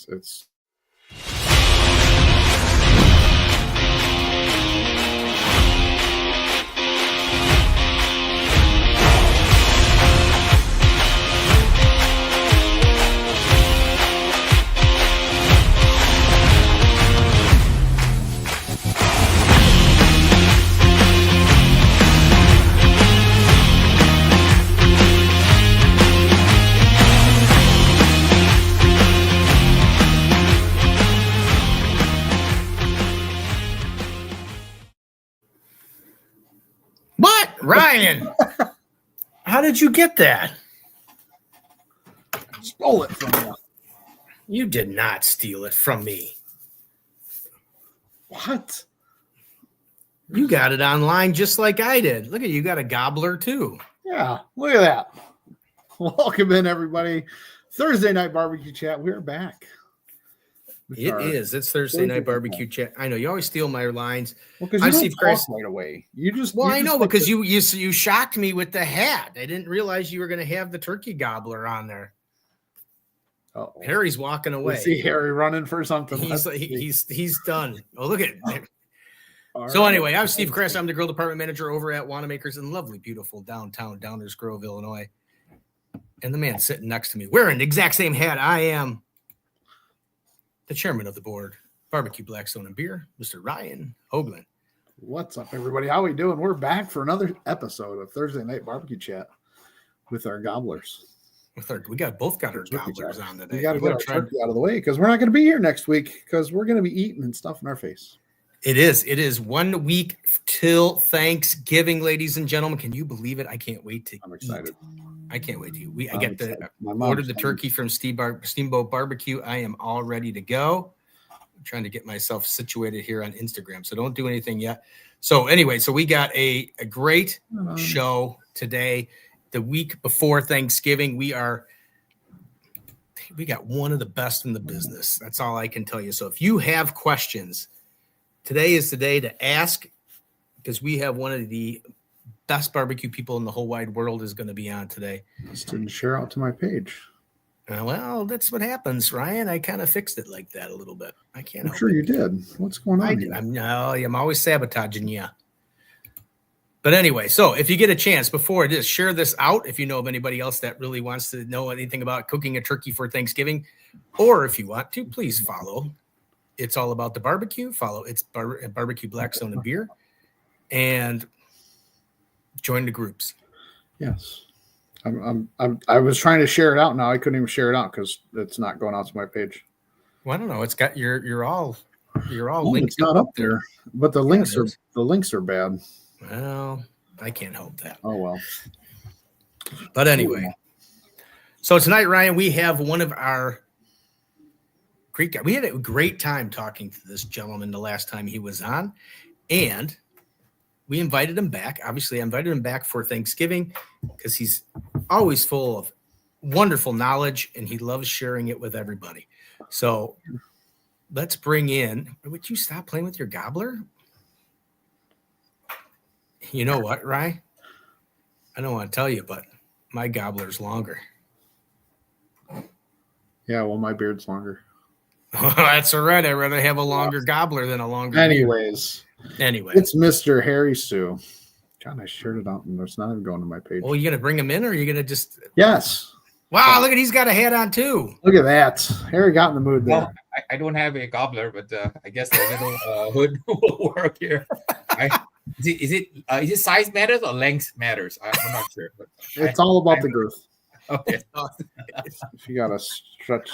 It's What, Ryan? How did you get that? stole it from you. You did not steal it from me. What? You got it online just like I did. Look at you, got a gobbler too. Yeah, look at that. Welcome in, everybody. Thursday night barbecue chat. We're back. It is. It's Thursday night barbecue chat. I know you always steal my lines. Well, because I'm you don't Steve talk Chris. right away. You just I know because you shocked me with the hat. I didn't realize you were going to have the turkey gobbler on there. Uh-oh. Harry's walking away. See Harry running for something. He's done. Oh, look at it. So anyway, I'm Steve Kress. I'm the grill department manager over at Wanamakers in lovely, beautiful downtown Downers Grove, Illinois. And the man sitting next to me wearing the exact same hat I am, the chairman of the board, Barbecue Blackstone and Beer, Mr. Ryan Hoagland. What's up, everybody? How we doing? We're back for another episode of Thursday night barbecue chat with our gobblers. We both got our gobblers on today. We got to get our turkey out of the way because we're not going to be here next week because we're going to be eating and stuff in our face. It is 1 week till Thanksgiving, ladies and gentlemen. Can you believe it? I can't wait to I'm excited. eat. I can't wait to eat. I ordered the turkey from Steamboat Barbecue. I am all ready to go. I'm trying to get myself situated here on Instagram, so don't do anything yet. So anyway, we got a great show today. The week before Thanksgiving, we got one of the best in the business. That's all I can tell you. So if you have questions, today is the day to ask because we have one of the best barbecue people in the whole wide world is going to be on today. Just didn't share out to my page. Well, that's what happens, Ryan. I kind of fixed it like that a little bit. I can't. I'm sure you did. What's going on? I'm always sabotaging you. But anyway, so if you get a chance before this, share this out. If you know of anybody else that really wants to know anything about cooking a turkey for Thanksgiving, or if you want to, please follow. It's all about the barbecue. Follow it's Barbecue Blackstone and Beer, and join the groups. Yes, I was trying to share it out. Now I couldn't even share it out because it's not going out to my page. Well, I don't know. It's got you're all linked. It's not up there, but the links are bad. Well, I can't help that. Oh well. But anyway, so tonight, Ryan, we have one of our great guys. We had a great time talking to this gentleman the last time he was on, and we invited him back. Obviously, I invited him back for Thanksgiving because he's always full of wonderful knowledge, and he loves sharing it with everybody. So let's bring in. Would you stop playing with your gobbler? You know what, Ryan? I don't want to tell you, but my gobbler's longer. Yeah, well, my beard's longer. That's all right. I'd rather have a longer gobbler than a longer Anyways. Beard. It's Mr. Harry Soo. God, I shared it out, and it's not even going to my page. Well, you going to bring him in, or are you going to just... Yes. Wow, look at he's got a hat on, too. Look at that. Harry got in the mood there. Well, I don't have a gobbler, but I guess the little hood will work here. Is it size matters or length matters? I'm not sure. But it's all about the girth. Okay. If you got to stretch.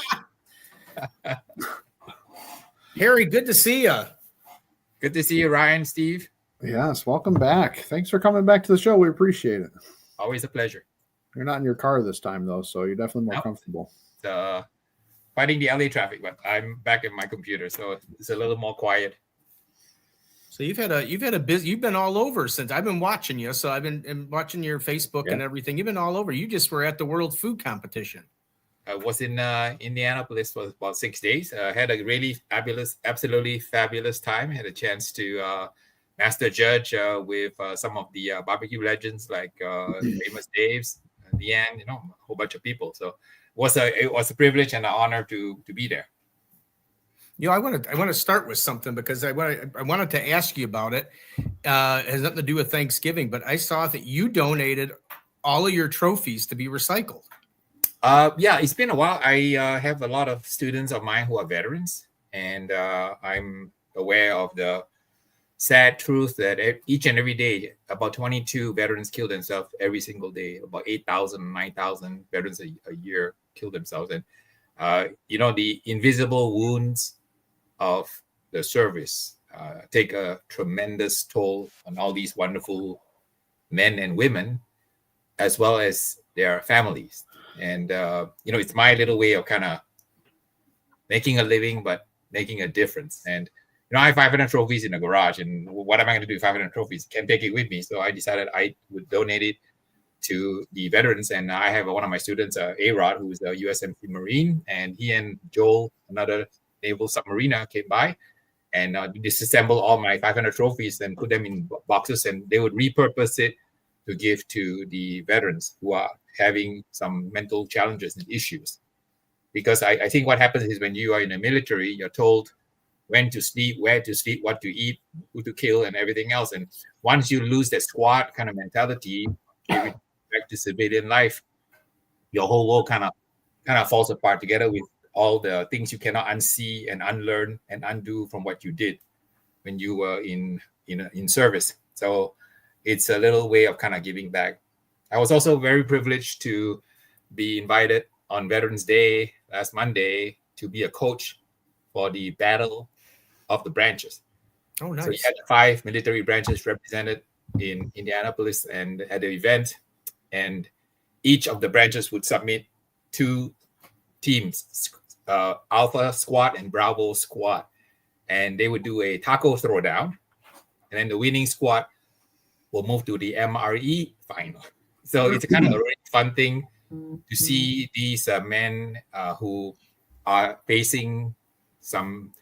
Harry, good to see you. Good to see you, Ryan, Steve. Yes, welcome back. Thanks for coming back to the show. We appreciate it. Always a pleasure. You're not in your car this time, though, so you're definitely more comfortable. Fighting the LA traffic, but I'm back at my computer, so it's a little more quiet. So you've been all over since I've been watching you. So I've been watching your Facebook and everything. You've been all over. You just were at the World Food Competition. I was in Indianapolis for about 6 days. Had a really absolutely fabulous time. Had a chance to master judge with some of the barbecue legends like Famous Dave's, Leanne, a whole bunch of people. So it was a privilege and an honor to be there. I want to start with something because I wanted to ask you about it. It has nothing to do with Thanksgiving, but I saw that you donated all of your trophies to be recycled. Yeah, it's been a while. I have a lot of students of mine who are veterans, and I'm aware of the sad truth that each and every day, about 22 veterans kill themselves every single day. About 8,000, 9,000 veterans a year kill themselves. And, the invisible wounds of the service take a tremendous toll on all these wonderful men and women, as well as their families. And, it's my little way of kind of making a living, but making a difference. And, I have 500 trophies in the garage, and what am I going to do with 500 trophies? Can't take it with me. So I decided I would donate it to the veterans. And I have one of my students, A-Rod, who is a USMC Marine, and he and Joel, another naval submariner, came by and disassemble all my 500 trophies and put them in boxes, and they would repurpose it to give to the veterans who are having some mental challenges and issues. Because I think what happens is when you are in the military, you're told when to sleep, where to sleep, what to eat, who to kill, and everything else. And once you lose that squad kind of mentality, back to civilian life, your whole world kind of falls apart together with all the things you cannot unsee and unlearn and undo from what you did when you were in service. So it's a little way of kind of giving back. I was also very privileged to be invited on Veterans Day last Monday to be a coach for the Battle of the Branches. Oh, nice. So you had 5 military branches represented in Indianapolis and at the event, and each of the branches would submit 2 teams, Alpha Squad and Bravo Squad, and they would do a taco throwdown, and then the winning squad will move to the MRE final. So it's a kind of a really fun thing to see these men who are facing some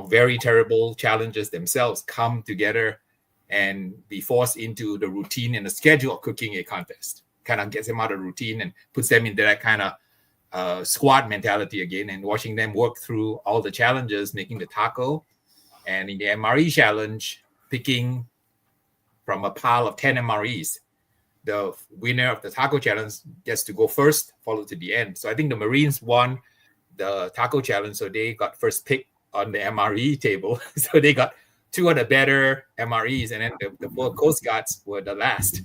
very terrible challenges themselves come together and be forced into the routine and the schedule of cooking a contest. Kind of gets them out of routine and puts them into that kind of squad mentality again, and watching them work through all the challenges, making the taco, and in the MRE challenge, picking from a pile of 10 MREs. The winner of the taco challenge gets to go first, followed to the end. So I think the Marines won the taco challenge, so they got first pick on the MRE table. So they got 2 of the better MREs, and then the 4 Coast Guards were the last.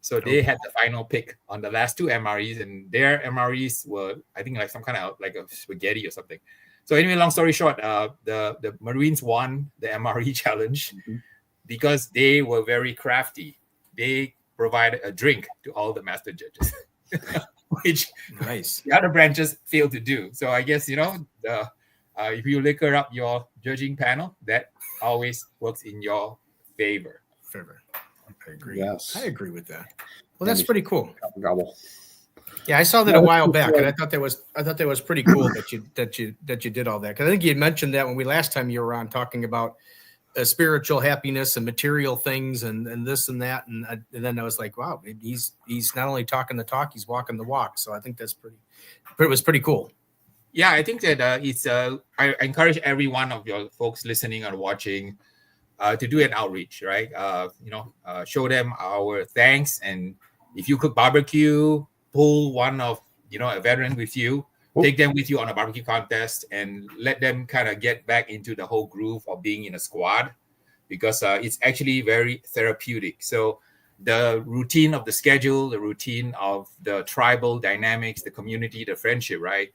So they had the final pick on the last 2 MREs, and their MREs were, I think, like some kind of like a spaghetti or something. So anyway, long story short, the Marines won the MRE challenge because they were very crafty. They provided a drink to all the master judges, which nice. The other branches failed to do. So I guess, if you liquor up your judging panel, that always works in your favor. I agree. Yes. I agree with that. Well, that's pretty cool. Gobble. Yeah, I saw that a while back, and I thought that was pretty cool that you did all that. Because I think you had mentioned that when last time you were on talking about spiritual happiness and material things and this and that, and then I was like, wow, he's not only talking the talk, he's walking the walk. So I think it was pretty cool. Yeah, I think that I encourage every one of your folks listening or watching to do an outreach, right? Show them our thanks, and if you cook barbecue, pull one of a veteran with you. Take them with you on a barbecue contest and let them kind of get back into the whole groove of being in a squad, because it's actually very therapeutic. So the routine of the schedule, the routine of the tribal dynamics, the community, the friendship, right,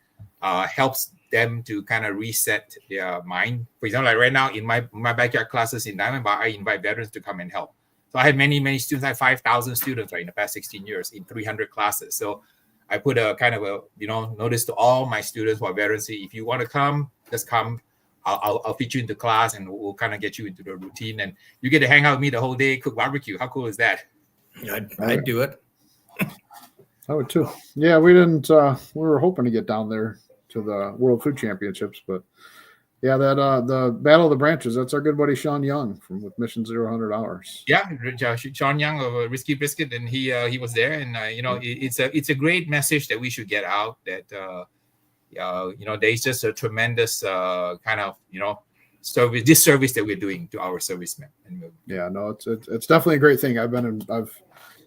helps them to kind of reset their mind. For example, like right now in my backyard classes in Diamond Bar, I invite veterans to come and help. So I had many, many students. I had 5,000 students in the past 16 years in 300 classes. So I put a kind of a notice to all my students who are veterans. If you want to come, just come. I'll fit you into class, and we'll kind of get you into the routine. And you get to hang out with me the whole day, cook barbecue. How cool is that? I'd do it. I would too. Yeah, we didn't. We were hoping to get down there to the World Food Championships, but yeah, that the Battle of the Branches. That's our good buddy Sean Young with Mission 0 Hours. Yeah, Sean Young of Risky Brisket, and he was there, and it's a great message that we should get out, that there's just a tremendous kind of service that we're doing to our servicemen. Yeah, no, it's definitely a great thing.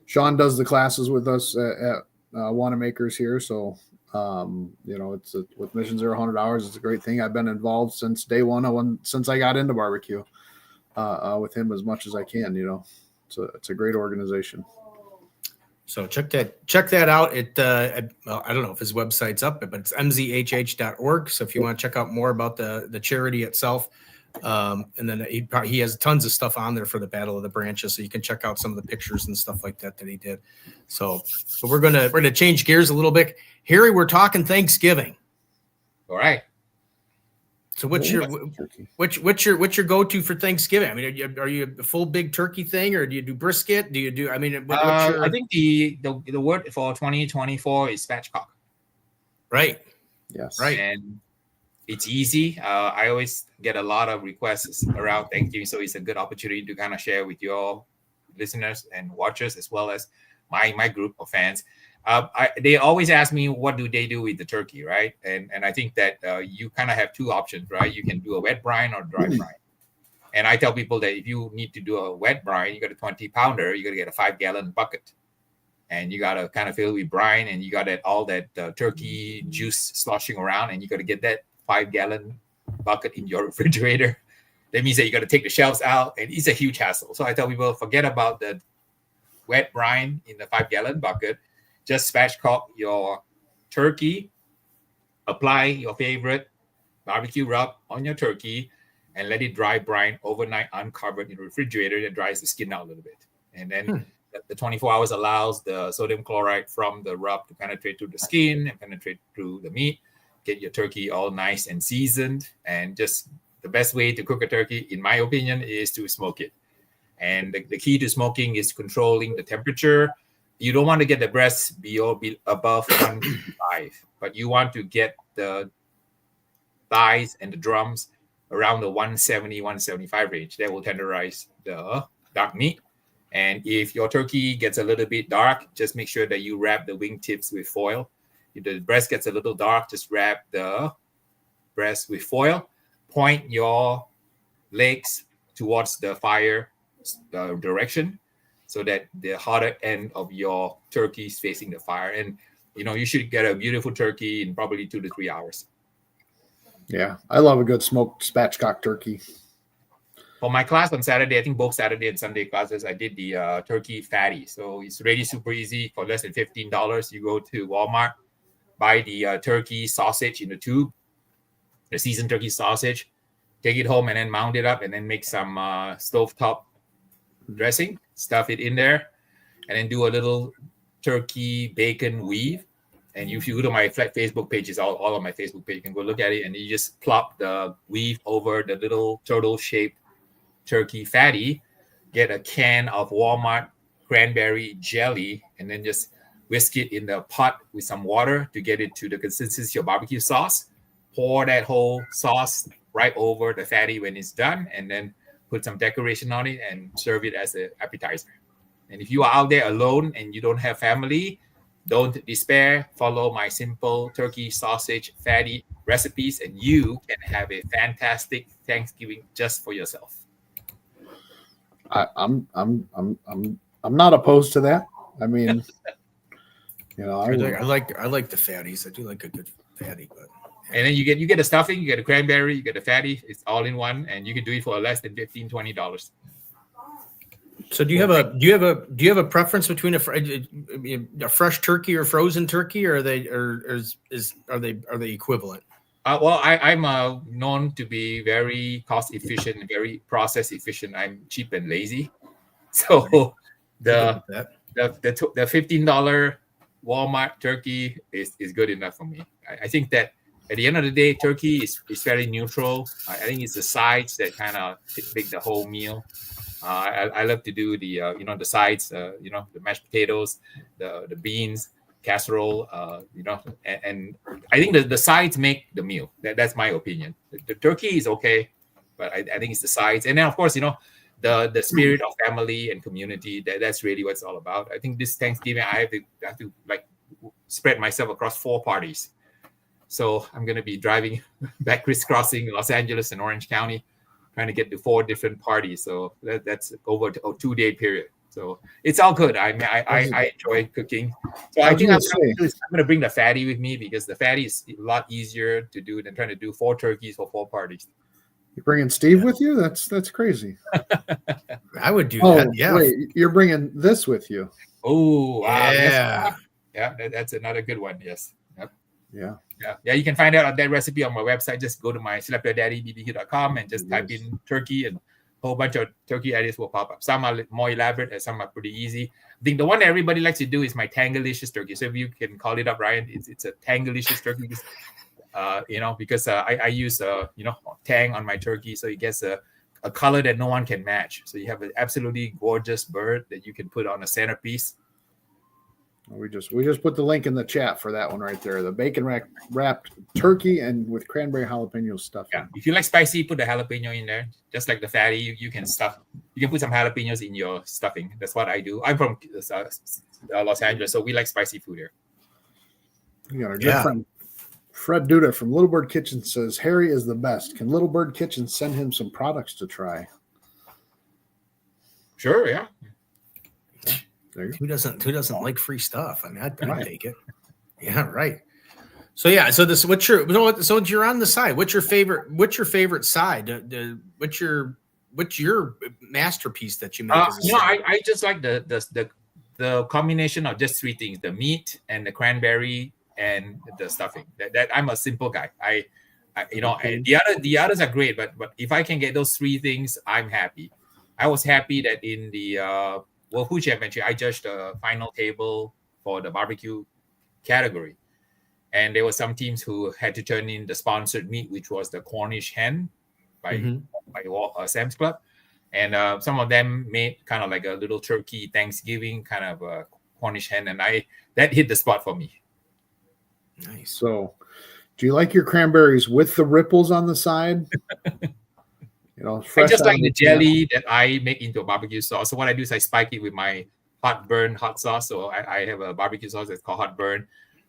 Sean does the classes with us at Wanamaker's here, so it's with Mission 100 Hours. It's a great thing. I've been involved since day one, since I got into barbecue with him as much as I can. It's a great organization. So check that out. I don't know if his website's up, but it's mzhh.org. So if you want to check out more about the charity itself, and then he has tons of stuff on there for the Battle of the Branches, so you can check out some of the pictures and stuff like that he did. So we're gonna change gears a little bit. Harry, we're talking Thanksgiving. All right. So what's your go-to for Thanksgiving? I mean, are you a full big turkey thing, or do you do brisket? Do you do? I mean, I think the word for 2024 is spatchcock. Right. Yes. Right. And it's easy. I always get a lot of requests around Thanksgiving, so it's a good opportunity to kind of share with your listeners and watchers, as well as my group of fans. They always ask me, what do they do with the turkey, right? And I think that you kind of have two options, right? You can do a wet brine or dry brine. And I tell people that if you need to do a wet brine, you got a 20-pounder, you got to get a 5-gallon bucket. And you got to kind of fill it with brine, and you got all that turkey juice sloshing around, and you got to get that 5-gallon bucket in your refrigerator. That means that you got to take the shelves out, and it's a huge hassle. So I tell people, forget about the wet brine in the 5-gallon bucket. Just spatchcock your turkey, apply your favorite barbecue rub on your turkey, and let it dry brine overnight uncovered in the refrigerator. That dries the skin out a little bit. And then the 24 hours allows the sodium chloride from the rub to penetrate through the skin and penetrate through the meat. Get your turkey all nice and seasoned. And just the best way to cook a turkey, in my opinion, is to smoke it. And the key to smoking is controlling the temperature. You don't want to get the breasts be above 155, but you want to get the thighs and the drums around the 170, 175 range. That will tenderize the dark meat. And if your turkey gets a little bit dark, just make sure that you wrap the wingtips with foil. If the breast gets a little dark, just wrap the breast with foil. Point your legs towards the fire direction, so that the hotter end of your turkey is facing the fire. And, you should get a beautiful turkey in probably 2 to 3 hours. Yeah, I love a good smoked spatchcock turkey. For my class on Saturday, I think both Saturday and Sunday classes, I did the turkey fatty. So it's really super easy. For less than $15, you go to Walmart, buy the turkey sausage in the tube, the seasoned turkey sausage, take it home and then mount it up, and then make some stovetop dressing, stuff it in there, and then do a little turkey bacon weave. And if you go to my Facebook pages, all of my Facebook page, you can go look at it, and you just plop the weave over the little turtle-shaped turkey fatty, get a can of Walmart cranberry jelly, and then just whisk it in the pot with some water to get it to the consistency of barbecue sauce. Pour that whole sauce right over the fatty when it's done, and then put some decoration on it and serve it as an appetizer. And if you are out there alone and you don't have family, don't despair. Follow my simple turkey sausage fatty recipes, and you can have a fantastic Thanksgiving just for yourself. I'm not opposed to that. I mean, I like the fatties. I do like a good fatty, but. And then you get a stuffing, you get a cranberry, you get a fatty. It's all in one, and you can do it for less than $15-$20. So do you have a preference between a fresh turkey or frozen turkey, or are they equivalent? Well, I'm known to be very cost efficient and very process efficient. I'm cheap and lazy, so the $15 Walmart turkey is good enough for me. I think that at the end of the day, turkey is fairly neutral. I think it's the sides that kind of make the whole meal. I love to do the the sides, the mashed potatoes, the beans, casserole, and I think the sides make the meal. That's my opinion. The turkey is okay, but I think it's the sides, and then of course the spirit of family and community. That's really what it's all about. I think this Thanksgiving I have to like spread myself across 4 parties. So I'm going to be driving back, crisscrossing Los Angeles and Orange County, trying to get to 4 different parties. So that's over a 2-day period. So it's all good. I enjoy cooking. So I think I'm going to bring the fatty with me, because the fatty is a lot easier to do than trying to do 4 turkeys for 4 parties. You're bringing Steve with you? That's crazy. I would do that. Yeah. Wait, you're bringing this with you? Oh, wow. Yeah. That's another good one. Yes. Yep. Yeah. You can find out that recipe on my website. Just go to my selectordaddybbq.com and just type in turkey, and a whole bunch of turkey ideas will pop up. Some are more elaborate and some are pretty easy. I think the one that everybody likes to do is my Tangalicious turkey. So if you can call it up, Ryan, it's a Tangalicious turkey. Because I use tang on my turkey, so it gets a color that no one can match. So you have an absolutely gorgeous bird that you can put on a centerpiece. We just put the link in the chat for that one right there. The bacon wrapped turkey and with cranberry jalapeno stuff. Yeah, if you like spicy, put the jalapeno in there. Just like the fatty, you can stuff. You can put some jalapenos in your stuffing. That's what I do. I'm from Los Angeles, so we like spicy food here. You got our good friend Fred Duda from Little Bird Kitchen says Harry is the best. Can Little Bird Kitchen send him some products to try? Sure, yeah. Who doesn't like free stuff? I mean, I'd take it. Yeah, right. So so you're on the side. What's your favorite side? What's your masterpiece that you make? I just like the combination of just 3 things: the meat and the cranberry and the stuffing. That I'm a simple guy. The others are great, but if I can get those 3 things, I'm happy. I was happy that in the World Food Championship, I judged the final table for the barbecue category, and there were some teams who had to turn in the sponsored meat, which was the Cornish hen by Sam's Club, and some of them made kind of like a little turkey Thanksgiving kind of a Cornish hen, and that hit the spot for me. Nice. So, do you like your cranberries with the ripples on the side? I just like the jelly that I make into a barbecue sauce. So what I do is I spike it with my hot sauce. So I have a barbecue sauce that's called Hot Burn.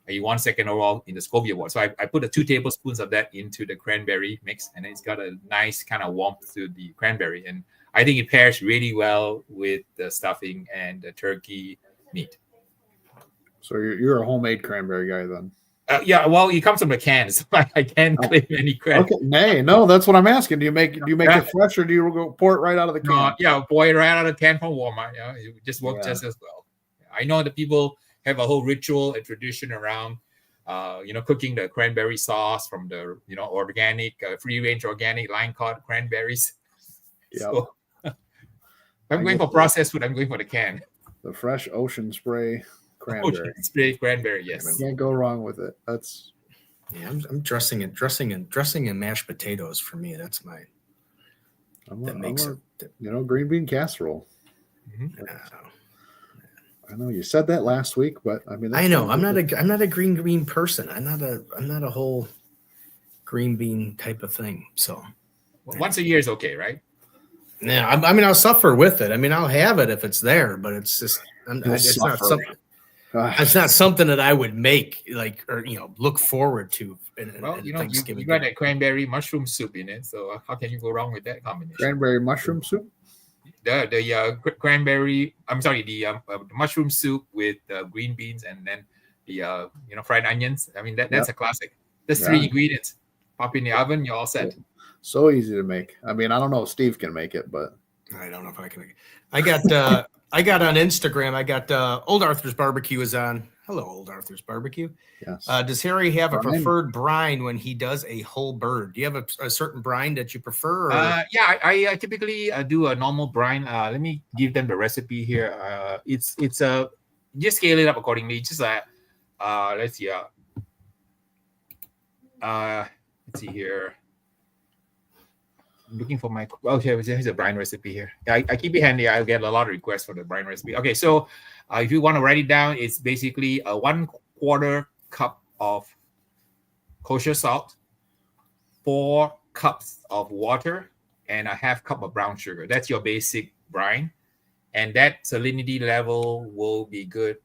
I use 1 second overall in the Scoville wort. So I put 2 tablespoons of that into the cranberry mix, and it's got a nice kind of warmth to the cranberry. And I think it pairs really well with the stuffing and the turkey meat. So you're a homemade cranberry guy then? Well, it comes from the can, so I can't claim any credit. Okay, no, that's what I'm asking. Do you make it fresh, or do you go pour it right out of the can? Pour it right out of the can from Walmart. Yeah, it just works just as well. I know that people have a whole ritual and tradition around, cooking the cranberry sauce from the organic, free range organic line caught cranberries. Yeah. So, I'm going for processed food. I'm going for the can. The fresh ocean spray cranberry. Ocean spray cranberry, yes. Can't go wrong with it. That's I'm dressing and mashed potatoes for me. That's my green bean casserole. Mm-hmm. I know you said that last week, but I mean, I know I'm not a green bean person. I'm not a whole green bean type of thing. So once a year is okay, right? Yeah, I mean, I'll suffer with it. I mean, I'll have it if it's there, but it's just it's not something. It's not something that I would make or look forward to. Thanksgiving. You got that cranberry mushroom soup in it, so how can you go wrong with that combination? Cranberry mushroom soup. The cranberry. I'm sorry, the mushroom soup with green beans and then the fried onions. I mean that's a classic. There's 3 ingredients. Pop in the oven, you're all set. So easy to make. I mean, I don't know if Steve can make it, but I don't know if I can make it. I got on Instagram. Old Arthur's Barbecue is on. Hello, Old Arthur's Barbecue. Yes. Does Harry have a preferred brine when he does a whole bird? Do you have a certain brine that you prefer? I typically do a normal brine. Let me give them the recipe here. It's just scale it up accordingly. Just let's see. Let's see here. I'm looking for my here's a brine recipe here. I keep it handy. I get a lot of requests for the brine recipe. Okay, so if you want to write it down, it's basically a 1/4 cup of kosher salt, 4 cups of water, and a 1/2 cup of brown sugar. That's your basic brine, and that salinity level will be good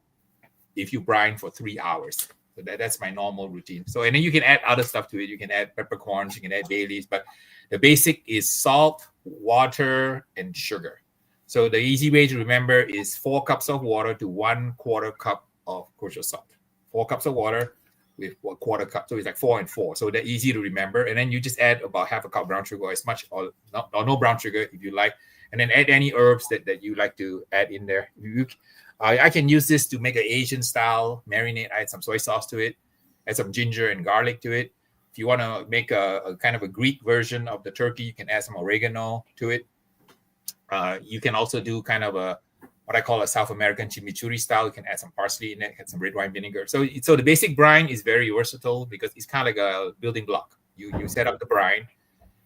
if you brine for 3 hours. So that's my normal routine. So, and then you can add other stuff to it. You can add peppercorns, you can add bay leaves, but the basic is salt, water, and sugar. So the easy way to remember is 4 cups of water to 1/4 cup of kosher salt. 4 cups of water with 1/4 cup. So it's like 4 and 4. So they're easy to remember. And then you just add about 1/2 cup brown sugar, or as much or no brown sugar if you like. And then add any herbs that you like to add in there. I can use this to make an Asian style marinade. I add some soy sauce to it, add some ginger and garlic to it. If you want to make a kind of a Greek version of the turkey, you can add some oregano to it. You can also do kind of what I call a South American chimichurri style. You can add some parsley in it, add some red wine vinegar. So the basic brine is very versatile because it's kind of like a building block. You set up the brine,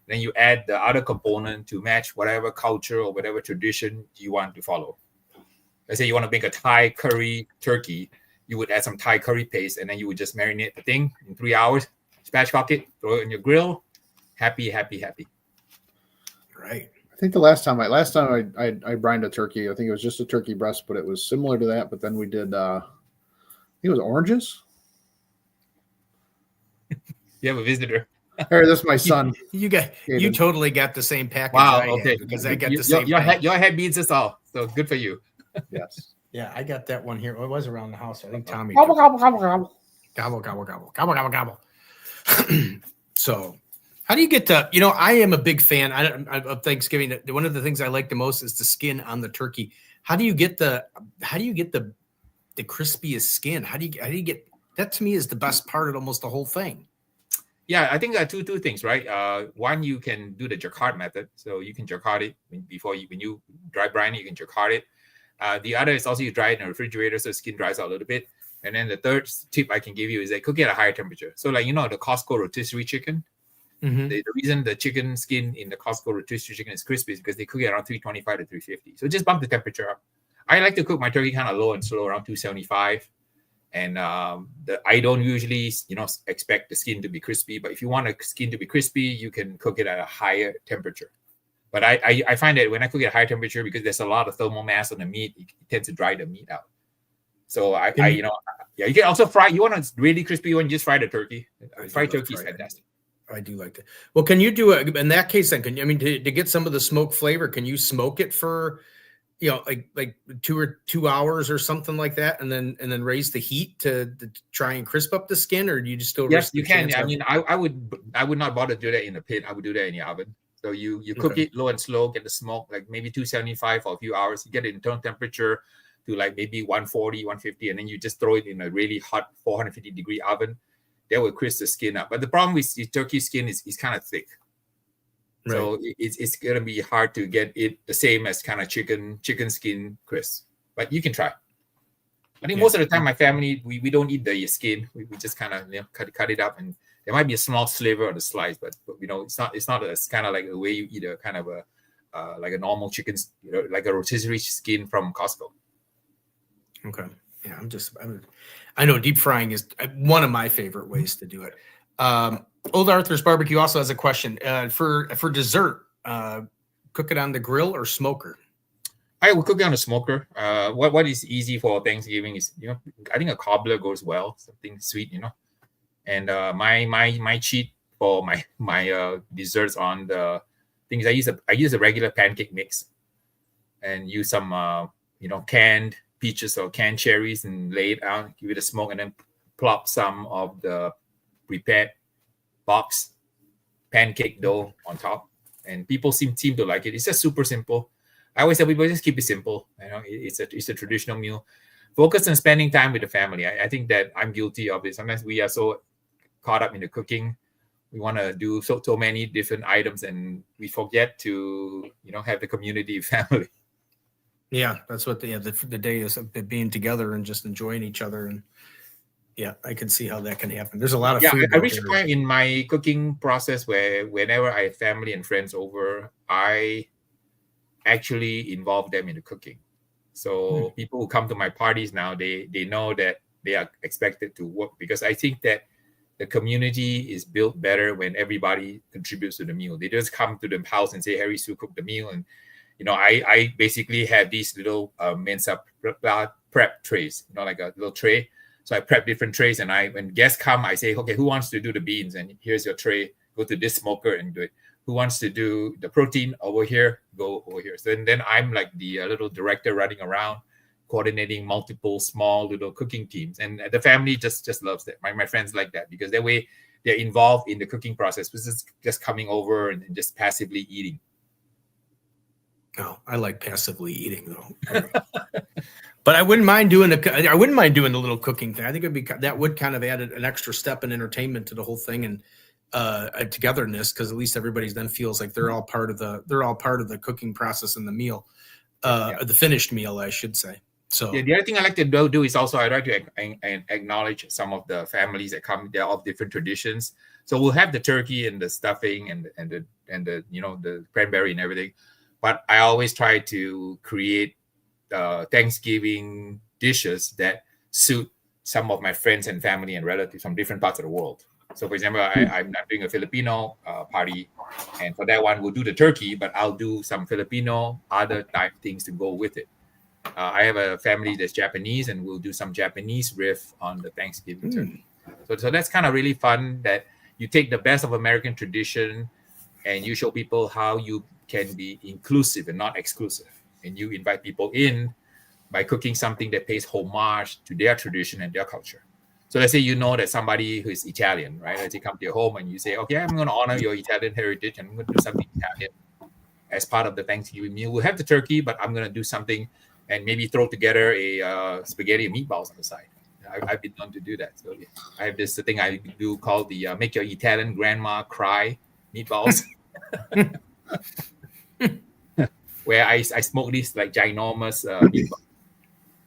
then you add the other component to match whatever culture or whatever tradition you want to follow. Let's say you want to make a Thai curry turkey, you would add some Thai curry paste, and then you would just marinate the thing in 3 hours, spatchcock it, throw it in your grill. Happy, happy, happy. Right. I think the last time I brined a turkey, I think it was just a turkey breast, but it was similar to that. But then we did, I think it was oranges. You have a visitor. Hey, that's my son. You totally got the same package. Wow. I Okay. had, because I got the same. Your head beats us all. So good for you. Yes. Yeah, I got that one here. It was around the house. I think Tommy. Gobble, gobble, gobble, gobble. Gobble, gobble, gobble, gobble, gobble, gobble. So, how do you get to? I am a big fan of Thanksgiving. One of the things I like the most is the skin on the turkey. How do you get the crispiest skin? How do you get that? To me, is the best part of almost the whole thing. Yeah, I think there are two things, right? One, you can do the jacquard method. So you can jacquard it when you dry brine it, you can jacquard it. The other is also you dry it in the refrigerator so the skin dries out a little bit. And then the third tip I can give you is that cook it at a higher temperature. So like, the Costco rotisserie chicken, the reason the chicken skin in the Costco rotisserie chicken is crispy is because they cook it around 325 to 350. So just bump the temperature up. I like to cook my turkey kind of low and slow around 275. And I don't usually, expect the skin to be crispy. But if you want the skin to be crispy, you can cook it at a higher temperature. But I find that when I cook at a higher temperature, because there's a lot of thermal mass on the meat, it tends to dry the meat out. So you can also fry. You want to really crispy, you want to just fry the turkey. Fried turkey is fantastic. I do like that. Well, can you do it in that case? Then, to get some of the smoke flavor, can you smoke it for, like 2 hours or something like that, and then raise the heat to try and crisp up the skin, or do you just still? Yes, you can. I would not bother to do that in the pit. I would do that in the oven. So you cook it low and slow, get the smoke like maybe 275 for a few hours. You get the internal temperature to like maybe 140, 150, and then you just throw it in a really hot 450-degree oven. That will crisp the skin up. But the problem with the turkey skin is kind of thick. Right. So it's going to be hard to get it the same as kind of chicken skin crisp. But you can try. I think most of the time, my family, we don't eat the skin. We just kind of cut it up, and there might be a small sliver of the slice, but it's not as kind of like the way you eat a kind of a like a normal chicken, like a rotisserie skin from Costco. Okay. Yeah, I know deep frying is one of my favorite ways to do it. Old Arthur's Barbecue also has a question for dessert. Cook it on the grill or smoker? I will cook it on a smoker. What is easy for Thanksgiving is I think a cobbler goes well, something sweet, And my cheat for my desserts on the things I use a regular pancake mix, and use some canned peaches or canned cherries and lay it out, give it a smoke, and then plop some of the prepared box pancake dough on top. And people seem to like it. It's just super simple. I always tell people just keep it simple. It's a traditional meal. Focus on spending time with the family. I think that I'm guilty of it. Sometimes we are so caught up in the cooking. We want to do so many different items, and we forget to have the community family. Yeah, that's what the day is, of being together and just enjoying each other. And yeah, I can see how that can happen. There's a lot of food. I reached a point in my cooking process where whenever I have family and friends over, I actually involve them in the cooking. So people who come to my parties now, they know that they are expected to work, because I think that the community is built better when everybody contributes to the meal. They just come to the house and say, Harry Soo cook the meal. And I basically have these little Mensa prep trays, like a little tray. So I prep different trays, and when guests come, I say, okay, who wants to do the beans? And here's your tray. Go to this smoker and do it. Who wants to do the protein over here? Go over here. So then I'm like the little director running around, coordinating multiple small little cooking teams, and the family just loves that. My friends like that because that way they're involved in the cooking process, which is just coming over and just passively eating. Oh, I like passively eating though. But I wouldn't mind doing the little cooking thing. I think that would kind of add an extra step in entertainment to the whole thing and togetherness, because at least everybody then feels like they're all part of the cooking process and the meal, the finished meal, I should say. So yeah, the other thing I like to do is also I like to acknowledge some of the families that come. They're of different traditions. So we'll have the turkey and the stuffing and the the cranberry and everything. But I always try to create Thanksgiving dishes that suit some of my friends and family and relatives from different parts of the world. So, for example, I'm doing a Filipino party, and for that one, we'll do the turkey, but I'll do some Filipino other type things to go with it. I have a family that's Japanese, and we'll do some Japanese riff on the Thanksgiving turkey. So that's kind of really fun that you take the best of American tradition and you show people how you can be inclusive and not exclusive. And you invite people in by cooking something that pays homage to their tradition and their culture. So let's say you know that somebody who is Italian, right? Let's say come to your home and you say, okay, I'm going to honor your Italian heritage and I'm going to do something Italian as part of the Thanksgiving meal. We'll have the turkey, but I'm going to do something and maybe throw together a spaghetti and meatballs on the side. I've been known to do that. So yeah, I have this thing I do called the make your Italian grandma cry meatballs. Where I smoke these like ginormous meatballs.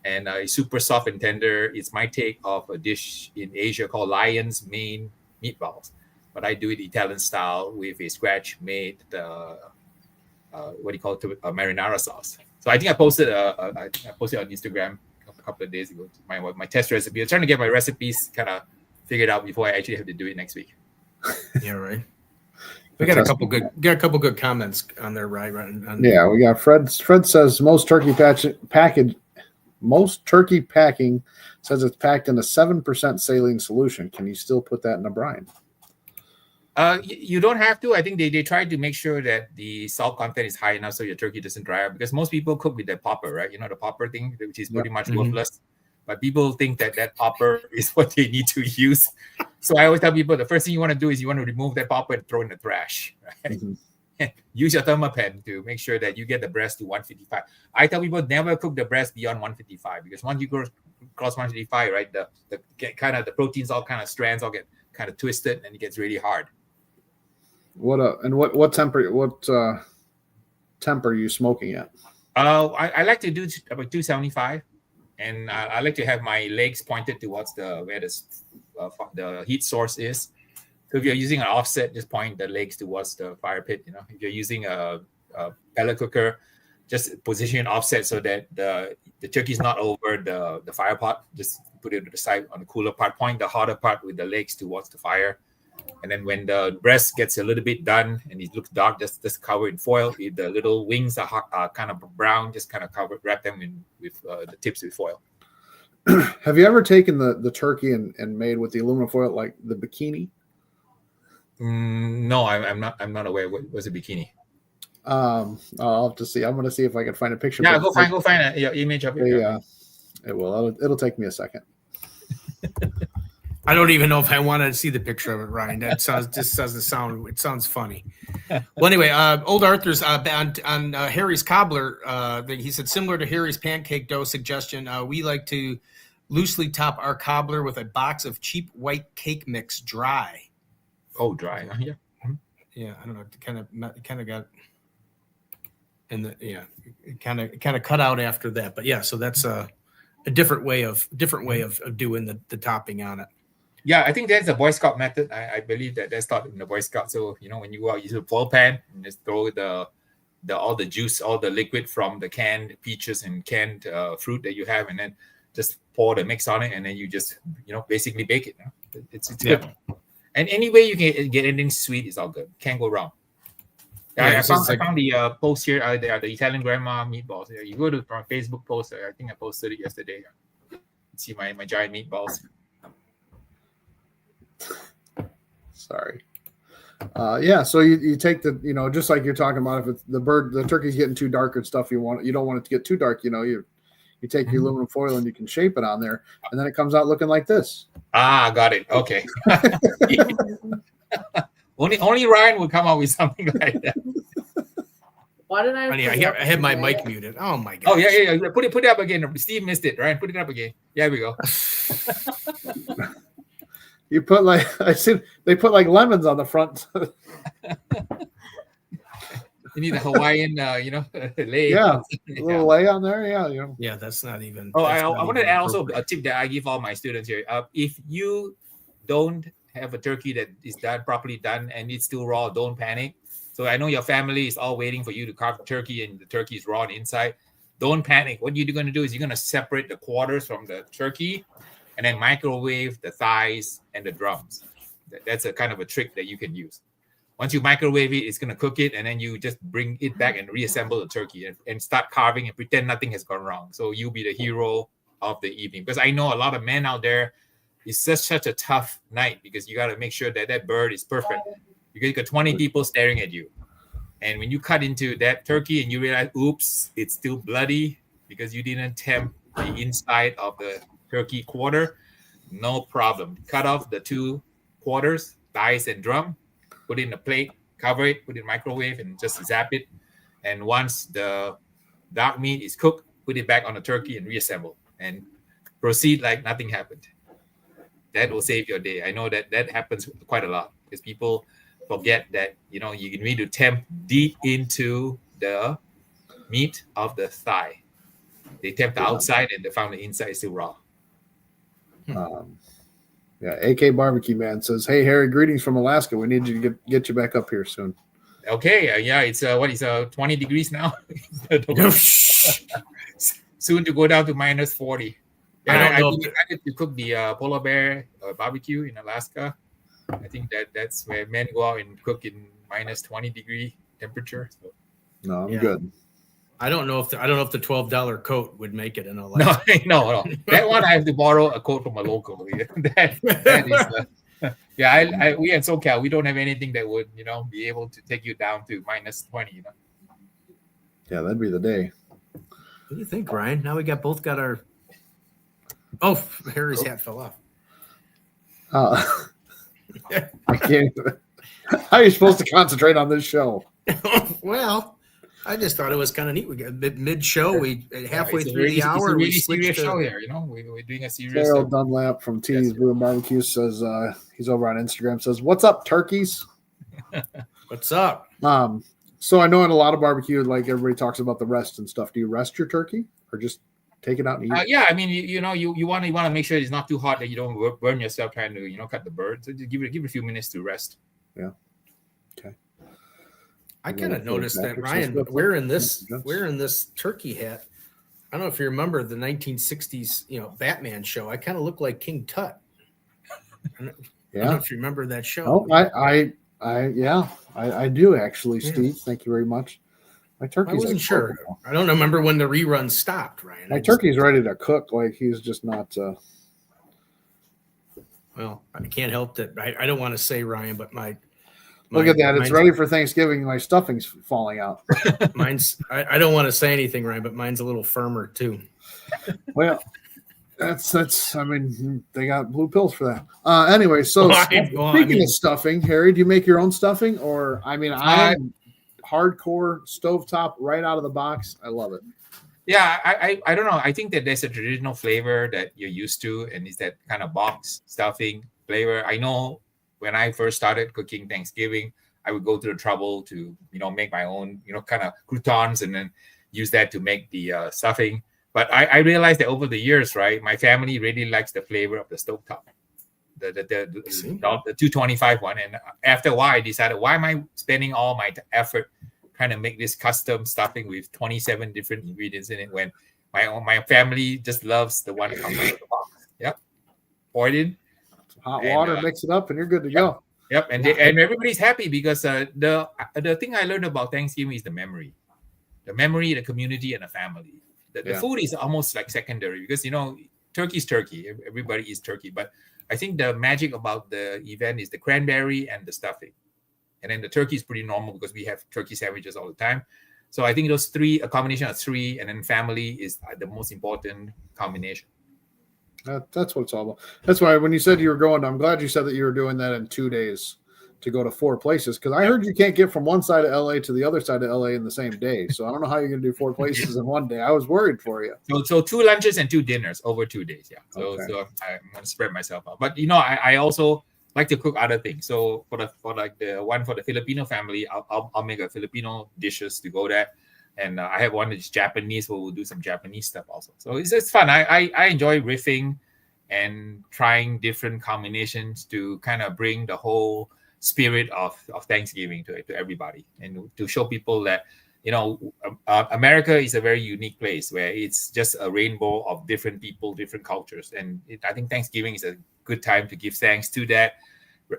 And it's super soft and tender. It's my take of a dish in Asia called lion's mane meatballs. But I do it Italian style with a scratch-made, marinara sauce. So I think I posted on Instagram a couple of days ago my test recipe. I'm trying to get my recipes kind of figured out before I actually have to do it next week. Yeah, right. We got a couple good comments on there, right? Yeah, we got Fred. Fred says most turkey packing says it's packed in a 7% saline solution. Can you still put that in a brine? You don't have to. I think they try to make sure that the salt content is high enough so your turkey doesn't dry out, because most people cook with the popper, right? You know, the popper thing, which is pretty much worthless. But people think that popper is what they need to use. So I always tell people the first thing you want to do is you want to remove that popper and throw it in the trash. Right? Use your thermopan to make sure that you get the breast to 155. I tell people never cook the breast beyond 155, because once you go across 155, right, the proteins all kind of strands all get kind of twisted and it gets really hard. What temper are you smoking at? I like to do about 275, and I like to have my legs pointed towards where the heat source is. So if you're using an offset, just point the legs towards the fire pit. You know, if you're using a pellet cooker, just position it offset so that the turkey is not over the fire pot. Just put it to the side on the cooler part. Point the hotter part with the legs towards the fire. And then when the breast gets a little bit done and it looks dark, just cover it in foil. If the little wings are kind of brown, just kind of wrap them with the tips with foil. Have you ever taken the turkey and made with the aluminum foil like the bikini? No, I'm not aware. What was a bikini? I'll have to see. I'm going to see if I can find a picture. Yeah, go find your image of it. It will. It'll take me a second. I don't even know if I want to see the picture of it, Ryan. That doesn't sound. It sounds funny. Well, anyway, old Arthur's on Harry's cobbler. He said similar to Harry's pancake dough suggestion. We like to loosely top our cobbler with a box of cheap white cake mix, dry. Oh, dry. Yeah. Yeah, I don't know. Kind of got in the it kind of cut out after that. But yeah, so that's a different way of doing the topping on it. Yeah, I think that's the Boy Scout method. I believe that's taught in the Boy Scout. So when you go out, you use a foil pan and just throw all the juice, all the liquid from the canned peaches and canned fruit that you have, and then just pour the mix on it, and then you just basically bake it. It's good. And any way you can get anything sweet is all good. Can't go wrong. I found the post here. They are the Italian grandma meatballs. You go to my Facebook post. I think I posted it yesterday. See my giant meatballs. Sorry. Yeah, so you take the, just like you're talking about, if it's the turkey's getting too dark and stuff, you don't want it to get too dark, you take your aluminum foil and you can shape it on there, and then it comes out looking like this. Ah, got it. Okay. only Ryan would come up with something like that. Why did I? I had my mic muted. Oh my god. Oh yeah. Put it up again. Steve missed it. Ryan, put it up again. Yeah, we go. You put I see they put lemons on the front. You need a Hawaiian, lay. Yeah, a little lay on there. Yeah, Yeah, that's not even. Oh, I wanted to add also a tip that I give all my students here. If you don't have a turkey that is properly done and it's still raw, don't panic. So I know your family is all waiting for you to carve the turkey and the turkey is raw on the inside. Don't panic. What you're going to do is you're going to separate the quarters from the turkey and then microwave the thighs and the drums. That's a kind of a trick that you can use. Once you microwave it, it's going to cook it, and then you just bring it back and reassemble the turkey and start carving and pretend nothing has gone wrong. So you'll be the hero of the evening. Because I know a lot of men out there, it's just such a tough night because you got to make sure that bird is perfect. You got 20 people staring at you. And when you cut into that turkey and you realize, oops, it's still bloody because you didn't temp the inside of the turkey quarter, no problem. Cut off the 2 quarters, thighs and drum, put it in a plate, cover it, put it in the microwave, and just zap it. And once the dark meat is cooked, put it back on the turkey and reassemble. And proceed like nothing happened. That will save your day. I know that happens quite a lot because people forget that, you need to temp deep into the meat of the thigh. They temp the outside and they found the inside is still raw. Yeah, AK Barbecue Man says, "Hey Harry, greetings from Alaska. We need you to get you back up here soon." Okay, yeah, it's 20 degrees now. Soon to go down to minus 40. Yeah, I decided to cook the polar bear barbecue in Alaska. I think that's where men go out and cook in minus 20 degree temperature. So. No, I'm good. I don't know if the $12 coat would make it in Alaska. No. That one I have to borrow a coat from a local. that is, we in SoCal, we don't have anything that would, be able to take you down to minus 20. Yeah, that'd be the day. What do you think, Ryan? Now we both got our. Oh, Harry's hat fell off. I can't. How are you supposed to concentrate on this show? Well. I just thought it was kind of neat. We got mid-show. Halfway through the hour. It's a really serious show here. We're doing a serious. Carol Dunlap from Teeny's Brew and Barbecue says he's over on Instagram. Says, "What's up, turkeys? What's up?" So I know in a lot of barbecue, like everybody talks about the rest and stuff. Do you rest your turkey or just take it out and eat it? Yeah, I mean, you want to make sure it's not too hot that you don't burn yourself trying to cut the bird. So just give it a few minutes to rest. Yeah. Okay. I kind of noticed that, Ryan, wearing this turkey hat. I don't know if you remember the 1960s, Batman show. I kind of look like King Tut. I don't know if you remember that show. Oh, I do actually, Steve. Thank you very much. My turkey's. I wasn't sure. I don't remember when the rerun stopped, Ryan. My turkey's ready to cook. Like he's just not. Well, I can't help that. I don't want to say, Ryan, but look at that. It's ready for Thanksgiving. My stuffing's falling out. Mine's, I don't want to say anything, Ryan, but mine's a little firmer too. Well, that's, I mean, they got blue pills for that. Anyway, so speaking of stuffing, Harry, do you make your own stuffing? Or, I'm hardcore stovetop right out of the box. I love it. Yeah, I don't know. I think that there's a traditional flavor that you're used to, and it's that kind of box stuffing flavor. I know when I first started cooking Thanksgiving, I would go through the trouble to, make my own, kind of croutons and then use that to make the stuffing. But I realized that over the years, right, my family really likes the flavor of the stovetop, the 225 one. And after a while, I decided, why am I spending all my effort trying to make this custom stuffing with 27 different ingredients in it when my family just loves the one that comes out of the box? Yep. Pour it in. Hot water, mix it up, and you're good to go. Yep, and everybody's happy because the thing I learned about Thanksgiving is the memory, the community, and the family. The food is almost like secondary because turkey's turkey. Everybody eats turkey, but I think the magic about the event is the cranberry and the stuffing. And then the turkey is pretty normal because we have turkey sandwiches all the time. So I think those three, a combination of three, and then family is the most important combination. That's what it's all about. That's why when you said you were going, I'm glad you said that you were doing that in 2 days to go to 4 places, because I heard you can't get from one side of LA to the other side of LA in the same day. So I don't know how you're going to do 4 places in one day. I was worried for you. So 2 lunches and 2 dinners over 2 days. Yeah. So Okay. so I'm going to spread myself out. But I also like to cook other things. So for the one for the Filipino family, I'll make a Filipino dishes to go there. And I have one that's Japanese, where we'll do some Japanese stuff also. So it's fun. I enjoy riffing and trying different combinations to kind of bring the whole spirit of Thanksgiving to everybody, and to show people that America is a very unique place where it's just a rainbow of different people, different cultures. And I think Thanksgiving is a good time to give thanks to that,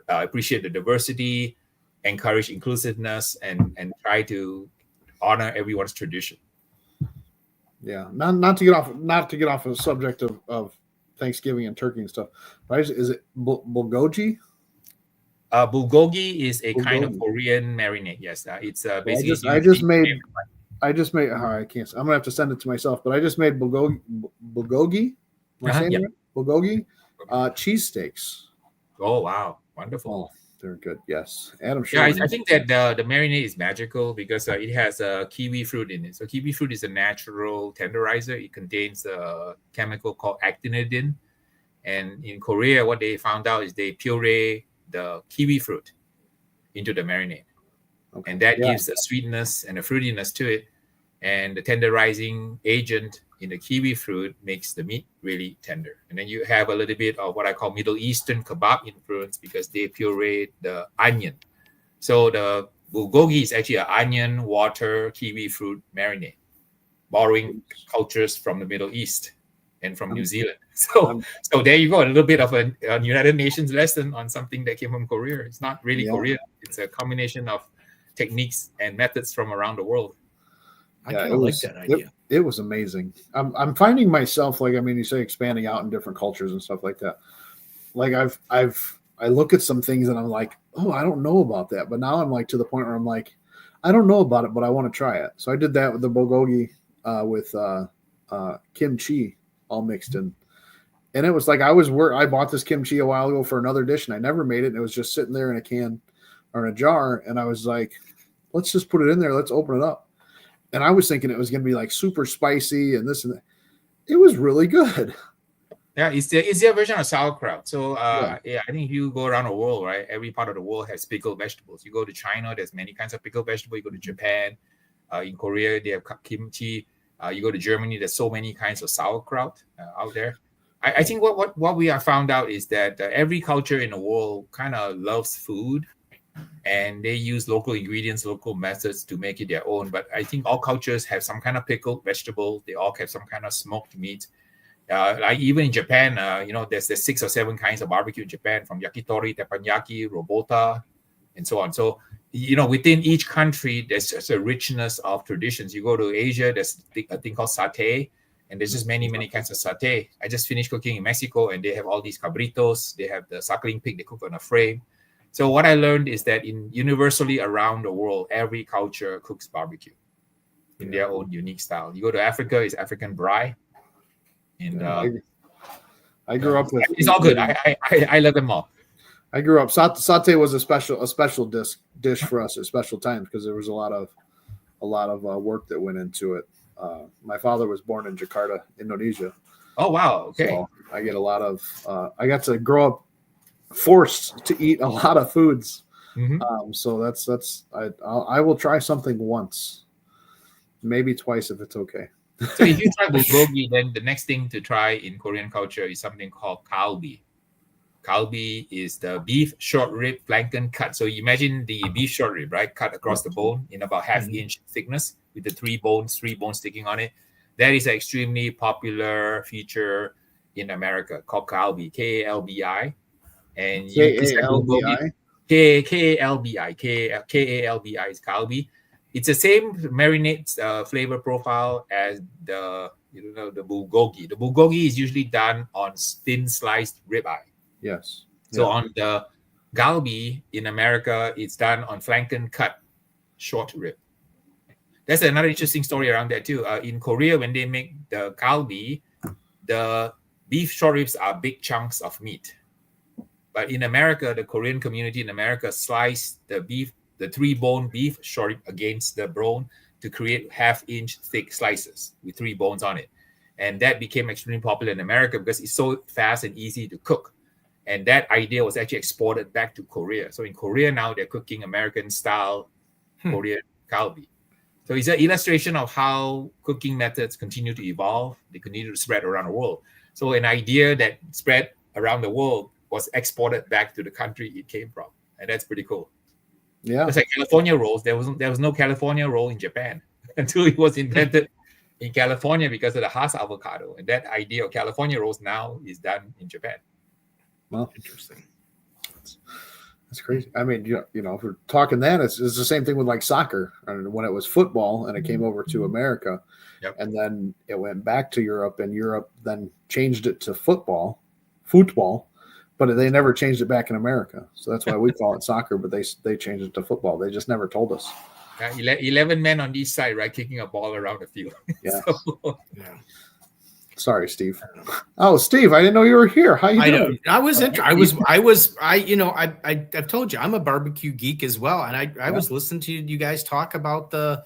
appreciate the diversity, encourage inclusiveness, and try to honor everyone's tradition. Yeah, not to get off of the subject of Thanksgiving and turkey and stuff. But is it bulgogi? Bulgogi is a kind of Bulgogi. Korean marinade. Yes, it's basically. I just made. I can't. I'm gonna have to send it to myself. But I just made bulgogi. Bulgogi. Am I saying Yeah. it right? Bulgogi. Cheesesteaks. Oh wow, wonderful. Oh, they're good. Yes, Adam. Yeah, I think that the marinade is magical because it has kiwi fruit in it. So kiwi fruit is a natural tenderizer. It contains a chemical called actinidin. And in Korea, what they found out is they puree the kiwi fruit into the marinade. Okay. And that gives a sweetness and a fruitiness to it. And the tenderizing agent in the kiwi fruit makes the meat really tender. And then you have a little bit of what I call Middle Eastern kebab influence because they puree the onion. So the bulgogi is actually an onion, water, kiwi fruit marinade, borrowing cultures from the Middle East and from New Zealand. So there you go, a little bit of a United Nations lesson on something that came from Korea. It's not really Korean. It's a combination of techniques and methods from around the world. I kind of like that idea. It was amazing. I'm finding myself, like, I mean, you say expanding out in different cultures and stuff like that. Like I look at some things and I'm like, oh, I don't know about that. But now I'm like to the point where I'm like, I don't know about it, but I want to try it. So I did that with the bulgogi with kimchi all mixed in. And it was like I bought this kimchi a while ago for another dish and I never made it. And it was just sitting there in a can or in a jar. And I was like, let's just put it in there. Let's open it up. And I was thinking it was going to be like super spicy and this and that. It was really good. Yeah, it's their version of sauerkraut. So I think if you go around the world, right, every part of the world has pickled vegetables. You go to China, there's many kinds of pickled vegetables. You go to Japan, in Korea, they have kimchi. You go to Germany, there's so many kinds of sauerkraut out there. I think what we have found out is that every culture in the world kind of loves food. And they use local ingredients, local methods to make it their own. But I think all cultures have some kind of pickled vegetable. They all have some kind of smoked meat. Like even in Japan, there's 6 or 7 kinds of barbecue in Japan, from yakitori, teppanyaki, robota, and so on. So, within each country, there's just a richness of traditions. You go to Asia, there's a thing called satay, and there's just many, many kinds of satay. I just finished cooking in Mexico, and they have all these cabritos. They have the suckling pig they cook on a frame. So what I learned is that universally around the world, every culture cooks barbecue in their own unique style. You go to Africa, it's African braai. And I grew up with. It's all good. I love them all. I grew up. Satay was a special dish for us at special times because there was a lot of work that went into it. My father was born in Jakarta, Indonesia. Oh wow! Okay. So I get a lot of. I got to grow up forced to eat a lot of foods. Mm-hmm. So I will try something once, maybe twice if it's okay. So if you try bulgogi, then the next thing to try in Korean culture is something called kalbi. Kalbi is the beef short rib planken cut. So you imagine the beef short rib, right? Cut across the bone in about half-inch thickness with the three bones sticking on it. That is an extremely popular feature in America called kalbi, Kalbi. And Kalbi. Kalbi is kalbi. It's the same marinade flavor profile as the bulgogi. The bulgogi is usually done on thin sliced ribeye. Yes. So Yeah. on the galbi in America, it's done on flanken cut short rib. That's another interesting story around that too. In Korea, when they make the galbi, the beef short ribs are big chunks of meat. But in America, the Korean community in America slice the beef, the 3-bone beef short rib against the bone to create half-inch thick slices with 3 bones on it. And that became extremely popular in America because it's so fast and easy to cook. And that idea was actually exported back to Korea. So in Korea now, they're cooking American-style Korean galbi. So it's an illustration of how cooking methods continue to evolve. They continue to spread around the world. So an idea that spread around the world was exported back to the country it came from. And that's pretty cool. Yeah. It's like California rolls. There was no California roll in Japan until it was invented in California because of the Hass avocado. And that idea of California rolls now is done in Japan. Well, Interesting. that's crazy. I mean, you know, if we're talking that, it's the same thing with like soccer. And when it was football and it came over to America, Yep. and then it went back to Europe, and Europe then changed it to football, but they never changed it back in America. So that's why we call it soccer, but they changed it to football. They just never told us. 11 men on each side, right, kicking a ball around the field. Yeah. So, Yeah. Sorry, Steve. Oh, Steve, I didn't know you were here. How you I know. doing? I've told you I'm a barbecue geek as well, and I was listening to you guys talk about the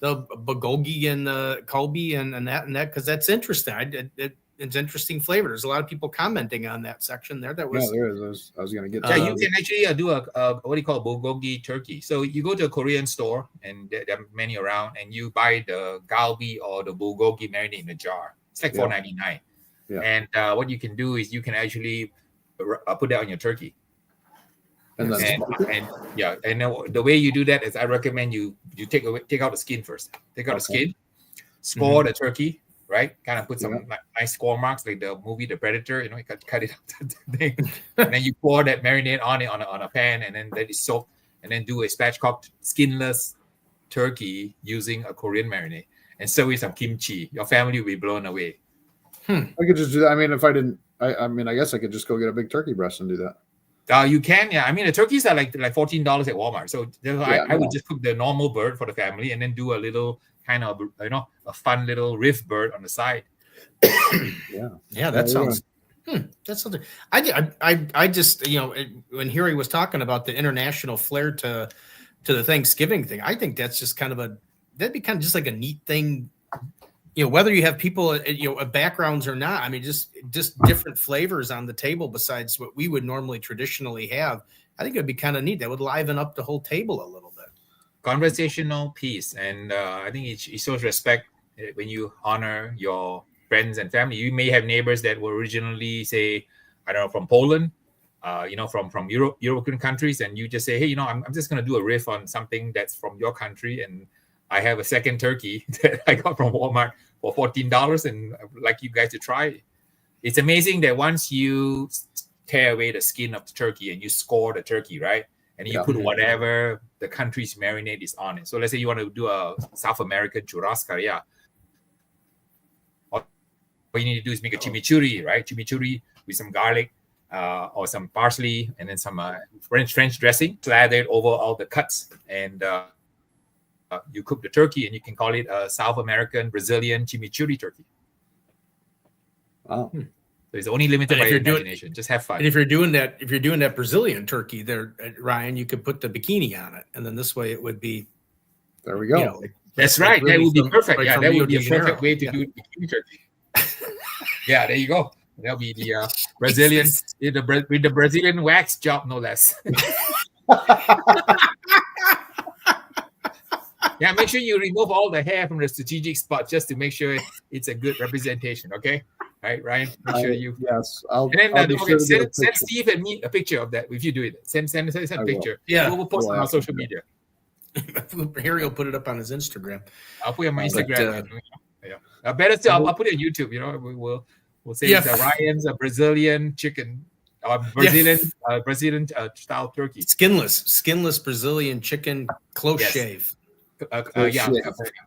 bulgogi and the kalbi and that because that's interesting. It's interesting flavor. There's a lot of people commenting on that section there. That was There is. I was going to get to yeah, that. you can actually do a what do you call bulgogi turkey. So you go to a Korean store, and there are many around, and you buy the galbi or the bulgogi marinade in a jar. It's like $4.99. Yeah. And what you can do is you can actually put that on your turkey. And then And the way you do that is I recommend you take out the skin first. Take out the skin, score the turkey, right? Kind of put some nice score marks like the movie The Predator. You know, you cut it out, and then you pour that marinade on it on a pan, and then let it soak, and then do a spatchcock skinless turkey using a Korean marinade, and serve with some kimchi. Your family will be blown away. I could just do that. I mean, if I didn't, I mean, I guess I could just go get a big turkey breast and do that. You can, yeah. I mean, the turkeys are like $14 at Walmart. So I would just cook the normal bird for the family and then do a little kind of, a fun little riff bird on the side. Yeah, that sounds. That's something. I just when Harry was talking about the international flair to the Thanksgiving thing, I think that's just that'd be kind of just like a neat thing. Whether you have people, backgrounds or not. I mean, just different flavors on the table besides what we would normally traditionally have. I think it'd be kind of neat. That would liven up the whole table a little bit. Conversational piece, and I think it shows respect when you honor your friends and family. You may have neighbors that were originally, say, I don't know, from Poland, from European countries, and you just say, hey, I'm just going to do a riff on something that's from your country, and I have a second turkey that I got from Walmart for $14, and I'd like you guys to try it. It's amazing that once you tear away the skin of the turkey and you score the turkey, right? And you put whatever the country's marinade is on it. So let's say you want to do a South American churrascaria. All you need to do is make a chimichurri, right? Chimichurri with some garlic or some parsley and then some French dressing. Slather it over all the cuts, and you cook the turkey, and you can call it a South American Brazilian chimichurri turkey. Wow. So it's only limited by your imagination. Just have fun. And if you're doing that Brazilian turkey there, Ryan, you could put the bikini on it, and then this way it would be. There we go. That's right. That would be perfect. Like that Rio would be de a perfect Janeiro. way to do bikini turkey. Yeah, there you go. That'll be the Brazilian with the Brazilian wax job, no less. Yeah, make sure you remove all the hair from the strategic spot just to make sure it's a good representation. Okay, right, Ryan? Make sure you. Yes, And then I'll be sure to get a send picture. Steve and me a picture of that if you do it. Send a will. picture. Yeah. We'll post it on our Well, social media. Harry will put it up on his Instagram. I'll put it on my But, Instagram. Yeah. Better still, I'll put it on YouTube. We'll say it's Ryan's Brazilian chicken, Brazilian style turkey. Skinless Brazilian chicken close Yes. shave. Yeah.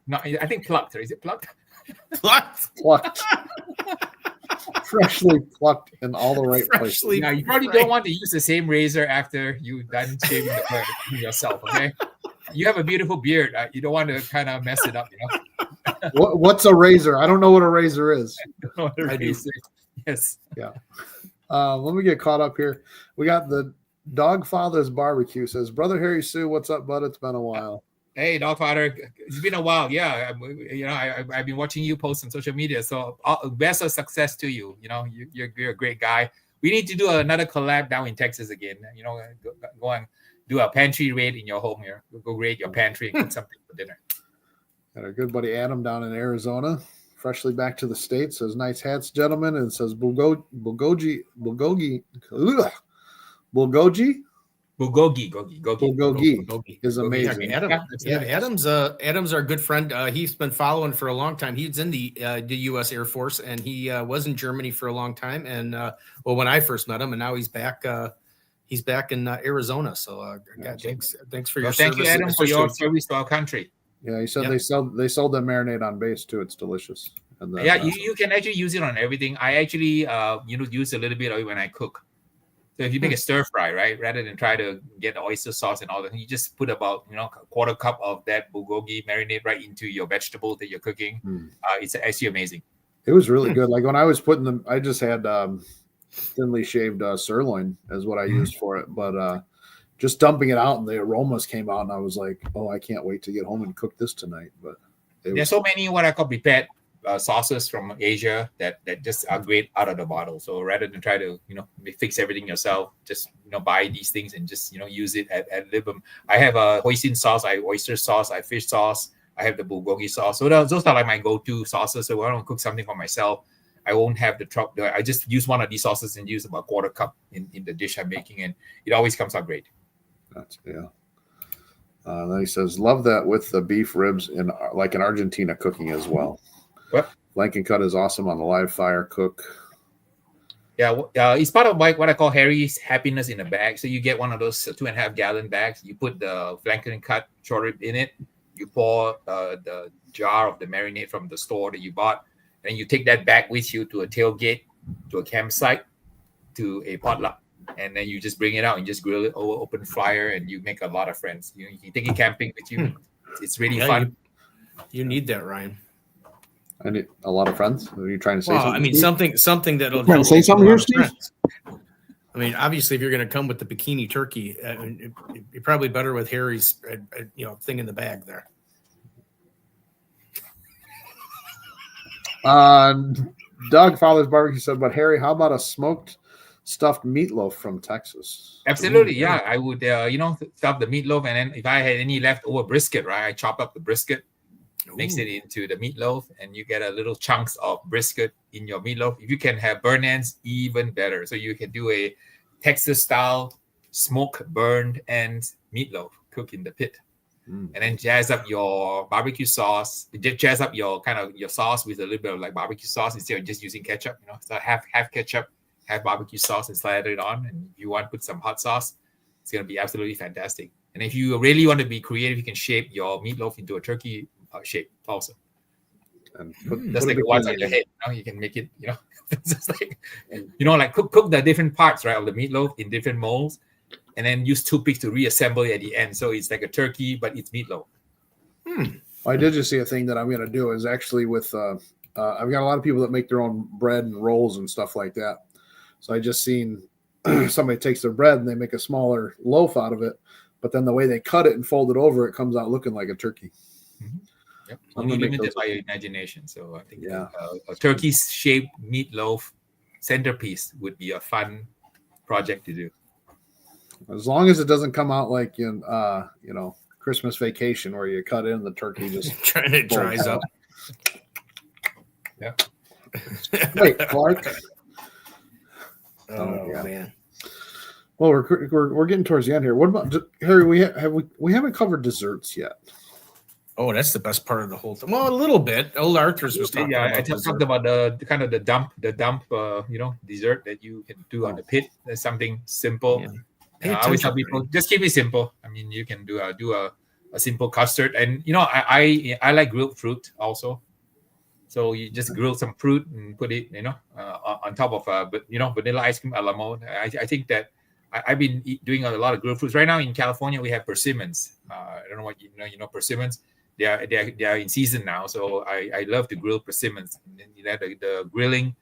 No, I think plucked. Is it plucked? Plucked. Freshly plucked in all the right places. Freshly. Yeah, you probably don't want to use the same razor after you're done shaving the bird yourself. Okay, you have a beautiful beard. You don't want to kind of mess it up. What's a razor? I don't know what a razor is. I do. Yes. Yeah. Let me get caught up here. We got the Dogfather's Barbecue says, Brother Harry Soo, what's up, bud? It's been a while. Hey, Dogfather, it's been a while. Yeah, I've been watching you post on social media. So best of success to you. You're a great guy. We need to do another collab down in Texas again. Go and do a pantry raid in your home here. Go raid your pantry and cook something for dinner. Got our good buddy Adam down in Arizona, freshly back to the States. Says, nice hats, gentlemen. And says, Bulgogi is amazing. Adam's our good friend. He's been following for a long time. He's in the U.S. Air Force, and he was in Germany for a long time. And when I first met him, and now he's back. He's back in Arizona. So thanks for your service. Thank you, Adam, for your service to our country. Yeah, he said they sold that marinade on base too. It's delicious. And then, you can actually use it on everything. I actually use a little bit of it when I cook. So if you make a stir fry, right, rather than try to get the oyster sauce and all that, you just put about a quarter cup of that bulgogi marinade right into your vegetable that you're cooking. It's actually amazing. It was really good. Like when I was putting them, I just had thinly shaved sirloin as what I used for it, but just dumping it out and the aromas came out, and I was like, oh, I can't wait to get home and cook this tonight. But there's so many what I call prepared sauces from Asia that just are great out of the bottle. So rather than try to fix everything yourself, just buy these things and just use it at Libum. I have a hoisin sauce, I have oyster sauce, I have fish sauce, I have the bulgogi sauce. So those are like my go-to sauces. So when I don't cook something for myself, I won't have the trouble. I just use one of these sauces and use about a quarter cup in the dish I'm making, and it always comes out great. Then he says, love that with the beef ribs in Argentina cooking as well. What? Flank and cut is awesome on the live fire cook. Yeah, it's part of what I call Harry's happiness in a bag. So you get one of those 2.5 gallon bags. You put the flank and cut short rib in it. You pour the jar of the marinade from the store that you bought, and you take that bag with you to a tailgate, to a campsite, to a potluck. And then you just bring it out and just grill it over open fire, and you make a lot of friends. You take it camping with you. It's really fun. You need that, Ryan. I need a lot of friends. Are you trying to say something? I mean, something that'll trying to say something here, Steve? I mean, obviously, if you're going to come with the bikini turkey, you're probably better with Harry's, thing in the bag there. Dogfather's Barbecue said, but Harry, how about a smoked stuffed meatloaf from Texas? Absolutely, yeah. I would, stuff the meatloaf, and then if I had any leftover brisket, right, I chop up the brisket, mix it into the meatloaf, and you get a little chunks of brisket in your meatloaf. If you can have burn ends, even better. So you can do a Texas-style smoke burned ends meatloaf, cook in the pit. And then jazz up your barbecue sauce. Jazz up your sauce with a little bit of like barbecue sauce instead of just using ketchup. So half ketchup, half barbecue sauce, and slide it on. And if you want to put some hot sauce, it's going to be absolutely fantastic. And if you really want to be creative, you can shape your meatloaf into a turkey shape also. And just like the ones on your head, you can make it. It's just like cook the different parts, right, of the meatloaf in different molds. And then use toothpicks to reassemble it at the end. So it's like a turkey, but it's meatloaf. Well, I did just see a thing that I'm going to do is actually with, I've got a lot of people that make their own bread and rolls and stuff like that. So I just seen somebody takes their bread and they make a smaller loaf out of it. But then the way they cut it and fold it over, it comes out looking like a turkey. Yep. Only limited by your imagination. So I think a turkey-shaped meatloaf centerpiece would be a fun project to do. As long as it doesn't come out like in, Christmas Vacation where you cut in the turkey just trying to dries up. Yeah. Wait, Clark. Oh man. Well, we're getting towards the end here. What about Harry? We haven't covered desserts yet. Oh, that's the best part of the whole thing. Well, a little bit. Old Arthur's was talking about. I just talked about the dump, dessert that you can do on the pit. There's something simple. Yeah. I always tell people just keep it simple. I mean, you can do a a simple custard, and I like grilled fruit also. So you just grill some fruit and put it, on top of vanilla ice cream a la mode. I think that I've been doing a lot of grilled fruits right now in California. We have persimmons. I don't know what persimmons. They are in season now, so I love to grill persimmons. And then, the grilling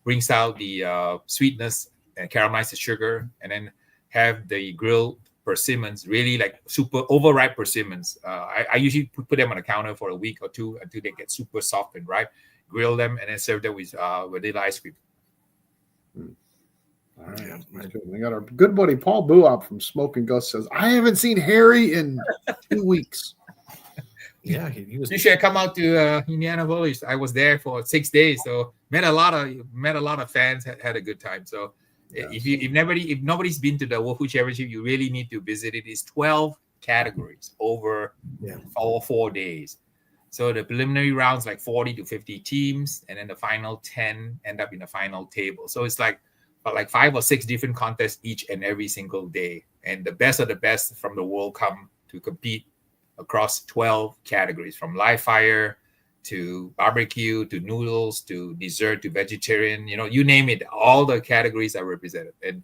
brings out the sweetness and caramelize the sugar, and then have the grilled persimmons, really like super overripe persimmons. I usually put them on the counter for a week or two until they get super soft and ripe. Grill them and then serve them with vanilla ice cream. All right, that's good. We got our good buddy Paul Buop from Smoking Gus says, "I haven't seen Harry in 2 weeks." Yeah, he was. You should come out to Indianapolis. I was there for 6 days, so met a lot of fans. Had a good time. So if nobody's been to the World Food Championship, you really need to visit it. It's 12 categories over all 4 days. So the preliminary rounds, like 40 to 50 teams, and then the final 10 end up in the final table. So it's like 5 or 6 different contests each and every single day, and the best of the best from the world come to compete across 12 categories, from live fire to barbecue to noodles to dessert to vegetarian, you name it. All the categories are represented, and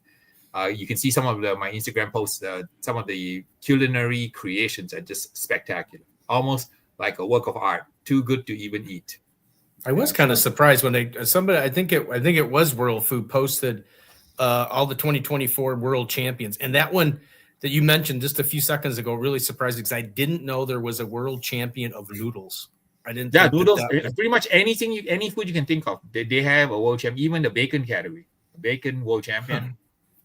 you can see some of my Instagram posts. Some of the culinary creations are just spectacular, almost like a work of art, too good to even eat. I was kind of surprised when I think it was World Food posted all the 2024 world champions, and that one that you mentioned just a few seconds ago really surprised me because I didn't know there was a world champion of noodles. I didn't. Yeah, noodles. Pretty much any food you can think of, they have a world champion. Even the bacon category, bacon world champion.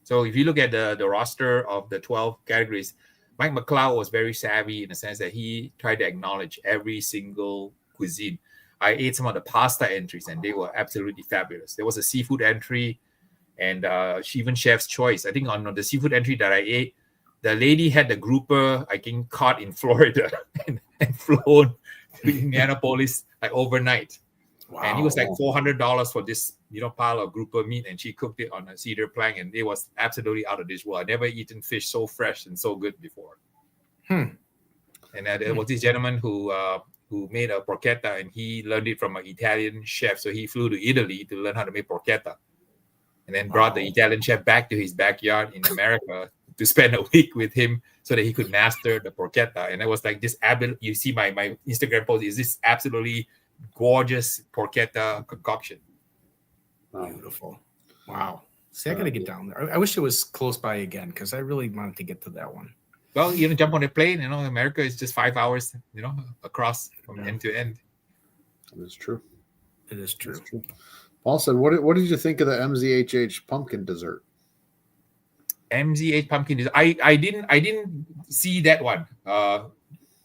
So if you look at the roster of the 12 categories, Mike McLeod was very savvy in the sense that he tried to acknowledge every single cuisine. I ate some of the pasta entries, and they were absolutely fabulous. There was a seafood entry, and even Chef's Choice. I think on the seafood entry that I ate, the lady had the grouper, I think, caught in Florida and flown to Indianapolis like overnight. Wow. And it was like $400 for this, pile of grouper meat, and she cooked it on a cedar plank, and it was absolutely out of this world. I never eaten fish so fresh and so good before. And there was this gentleman who made a porchetta, and he learned it from an Italian chef. So he flew to Italy to learn how to make porchetta, and then brought the Italian chef back to his backyard in America to spend a week with him so that he could master the porchetta. And it was like this, you see my Instagram post, is this absolutely gorgeous porchetta concoction. Beautiful. Wow. See, I got to get down there. I wish it was close by again, because I really wanted to get to that one. Well, jump on a plane. America is just 5 hours, across from end to end. That is true. It is true. Paul said, what did you think of the MZHH pumpkin dessert? MZH pumpkin dessert. I didn't see that one. I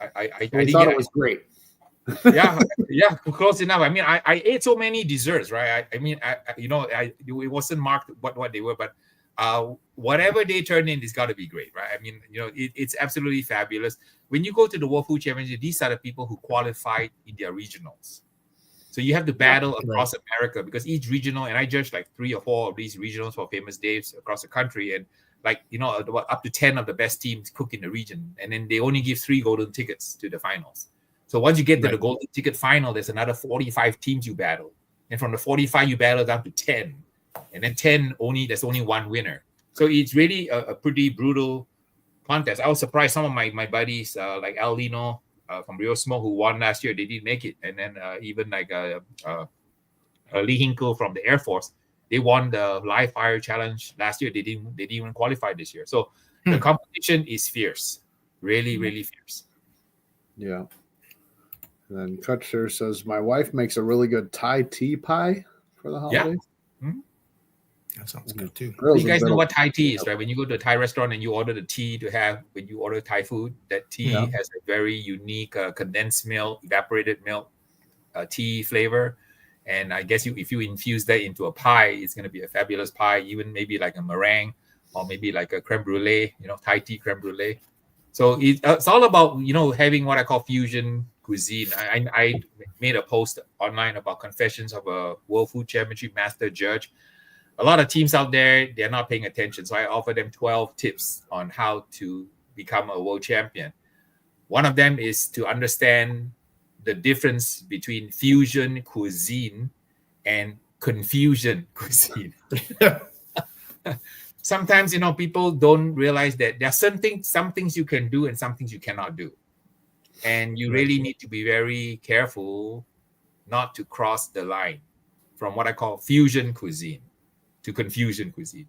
thought it was great. yeah, close enough. I mean, I ate so many desserts, right? It wasn't marked what they were, but whatever they turn in, it's got to be great, right? I mean, it's absolutely fabulous. When you go to the World Food Championship, these are the people who qualified in their regionals. So you have to battle across America, because each regional, and I judged like 3 or 4 of these regionals for famous days across the country, and up to 10 of the best teams cook in the region, and then they only give 3 golden tickets to the finals. So once you get to the golden ticket final, there's another 45 teams you battle, and from the 45 you battle down to 10, and then 10 there's only 1 winner. So it's really a pretty brutal contest. I was surprised some of my buddies like Al Lino from Rio Smoke, who won last year, they didn't make it, and then even like Lee Hinkle from the Air Force, they won the live fire challenge last year. They didn't even qualify this year. So the competition is fierce, really, really fierce. Yeah. And then Kutcher says, my wife makes a really good Thai tea pie for the holidays. Yeah. That sounds good too. You guys know what Thai tea is, right? When you go to a Thai restaurant and you order the tea to have, when you order Thai food, that tea has a very unique condensed milk, evaporated milk tea flavor. And I guess if you infuse that into a pie, it's going to be a fabulous pie, even maybe like a meringue or maybe like a creme brulee, Thai tea creme brulee. So it's all about, having what I call fusion cuisine. I made a post online about Confessions of a World Food Championship Master Judge. A lot of teams out there, they're not paying attention. So I offer them 12 tips on how to become a world champion. One of them is to understand the difference between fusion cuisine and confusion cuisine. Sometimes, people don't realize that there are some things you can do and some things you cannot do. And you really need to be very careful not to cross the line from what I call fusion cuisine to confusion cuisine.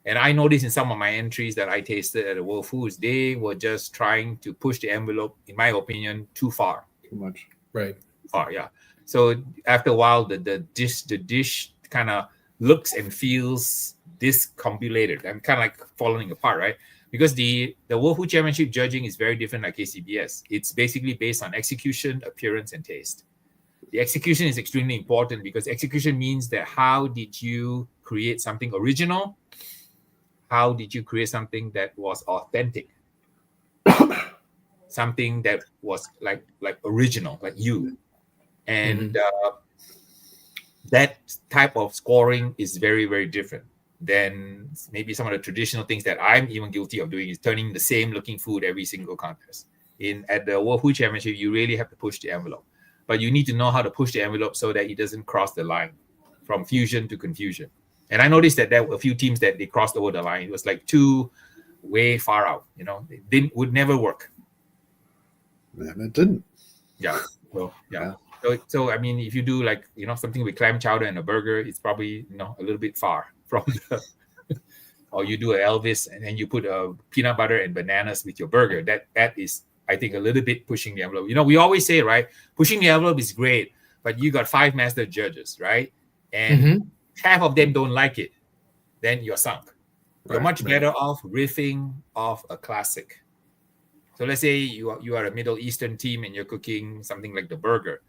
And I noticed in some of my entries that I tasted at the World Foods, they were just trying to push the envelope, in my opinion, too far. Too much. Right. Far, yeah. So after a while, the dish kind of looks and feels discombobulated and kind of like falling apart, right? Because the World Food Championship judging is very different like KCBS. It's basically based on execution, appearance, and taste. The execution is extremely important because execution means that how did you create something original? How did you create something that was authentic? Something that was like original, like you. And that type of scoring is very, very different than maybe some of the traditional things that I'm even guilty of doing, is turning the same looking food every single contest. At the World Food Championship, you really have to push the envelope. But you need to know how to push the envelope so that it doesn't cross the line from fusion to confusion. And I noticed that there were a few teams that they crossed over the line. It was like too way far out. Would never work. And it didn't. Yeah. Well, yeah. So I mean, if you do like something with clam chowder and a burger, it's probably a little bit far from the. Or you do an Elvis and then you put a peanut butter and bananas with your burger. That is, I think, a little bit pushing the envelope. We always say, right, pushing the envelope is great, but you got 5 master judges, right? And half of them don't like it, then you're sunk. You're much better off riffing off a classic. So let's say you are a Middle Eastern team and you're cooking something like the burger.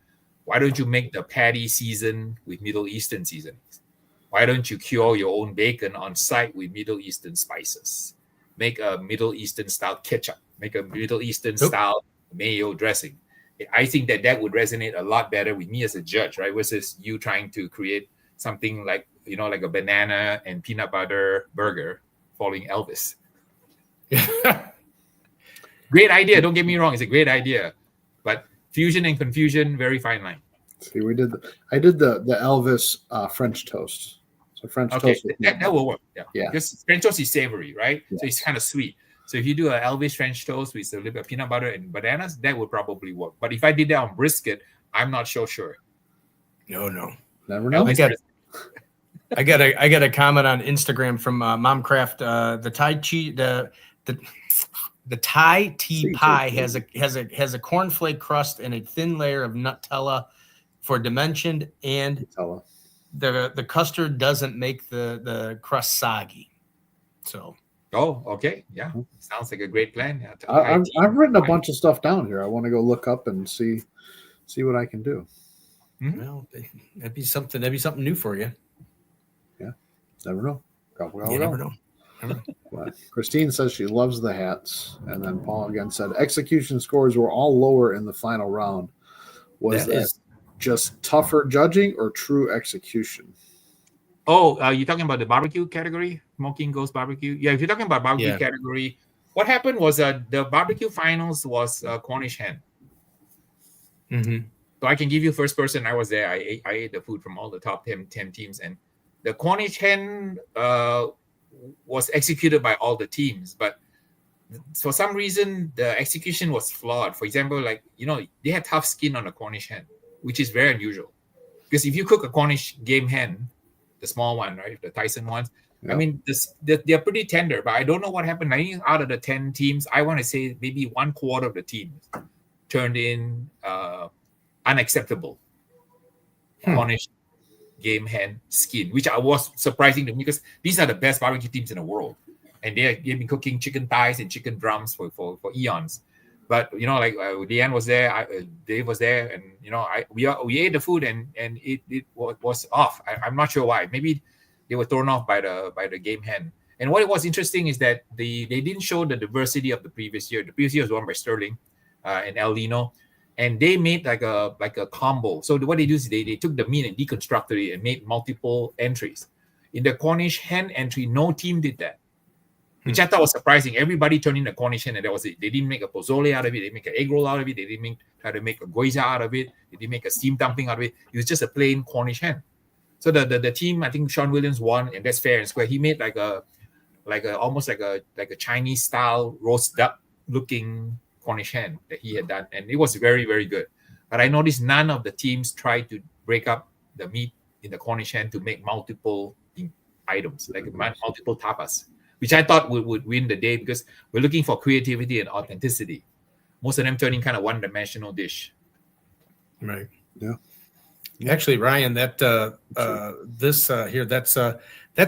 Why don't you make the patty season with Middle Eastern seasonings? Why don't you cure your own bacon on site with Middle Eastern spices? Make a Middle Eastern style ketchup. Make a Middle Eastern style mayo dressing. I think that would resonate a lot better with me as a judge, right? Versus you trying to create something like, like a banana and peanut butter burger following Elvis. Great idea. Don't get me wrong. It's a great idea. But fusion and confusion, very fine line. See, I did the Elvis French toast. So French toast. That will work. Yeah. Because French toast is savory, right? Yeah. So it's kind of sweet. So if you do an Elvis French toast with a little bit of peanut butter and bananas, that would probably work. But if I did that on brisket, I'm not so sure. No. Never know. I got a comment on Instagram from Momcraft. The Thai tea pie has a cornflake crust and a thin layer of Nutella for dimension, and the custard doesn't make the crust soggy. So. Oh, okay. Yeah. Sounds like a great plan. I've written a bunch of stuff down here. I want to go look up and see what I can do. Well, that'd be something new for you. Yeah. Never know. You never know. But Christine says she loves the hats. And then Paul again said execution scores were all lower in the final round. Was that just tougher judging or true execution? Oh, you're talking about the barbecue category? Smoking Ghost Barbecue? Yeah, if you're talking about barbecue category, what happened was the barbecue finals was Cornish hen. So I can give you first person. I was there. I ate the food from all the top 10 teams. And the Cornish hen was executed by all the teams. But for some reason, the execution was flawed. For example, they had tough skin on a Cornish hen, which is very unusual. Because if you cook a Cornish game hen, the small one, right? The Tyson ones. Yeah. I mean, they're pretty tender, but I don't know what happened. I think out of the 10 teams, I want to say maybe 1/4 of the teams turned in unacceptable Cornish game hen skin, which I was surprising to me because these are the best barbecue teams in the world. And they've been cooking chicken thighs and chicken drums for eons. But Leanne was there, Dave was there, and we ate the food and it was off. I'm not sure why. Maybe they were thrown off by the game hen. And what was interesting is that they didn't show the diversity of the previous year. The previous year was won by Sterling and El Lino, and they made like a combo. So what they do is they took the meat and deconstructed it and made multiple entries. In the Cornish hen entry, no team did that. which I thought was surprising. Everybody turned in a Cornish hen, and that was it. They didn't make a pozole out of it. They didn't make an egg roll out of it. They didn't try to make a gyoza out of it. They didn't make a steamed dumpling out of it. It was just a plain Cornish hen. So the team, I think Sean Williams won, and that's fair and square. He made like a almost like a Chinese style roast duck looking Cornish hen that he had done, and it was very, very good. But I noticed none of the teams tried to break up the meat in the Cornish hen to make multiple items, like multiple tapas, which I thought would win the day because we're looking for creativity and authenticity. Most of them turning kind of one-dimensional dish. Right. Yeah. Actually, Ryan, that's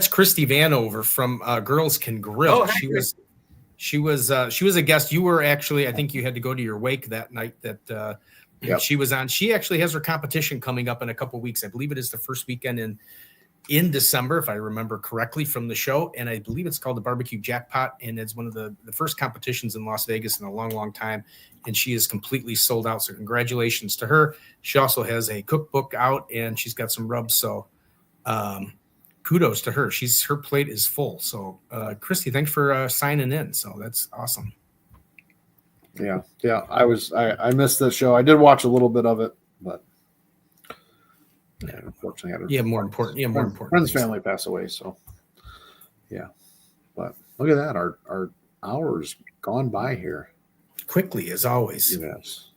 Christy Vanover from Girls Can Grill. Oh, she was a guest. You were actually, I think you had to go to your wake that night that she was on. She actually has her competition coming up in a couple of weeks. I believe it is the first weekend in December, if I remember correctly from the show. And I believe it's called the Barbecue Jackpot. And it's one of the first competitions in Las Vegas in a long, long time. And she is completely sold out. So congratulations to her. She also has a cookbook out and she's got some rubs. So kudos to her. Her plate is full. So Christy, thanks for signing in. So that's awesome. Yeah. I missed the show. I did watch a little bit of it, but unfortunately, more important. Friend's family passed away, so yeah. But look at that, our hours gone by here quickly as always. Yes,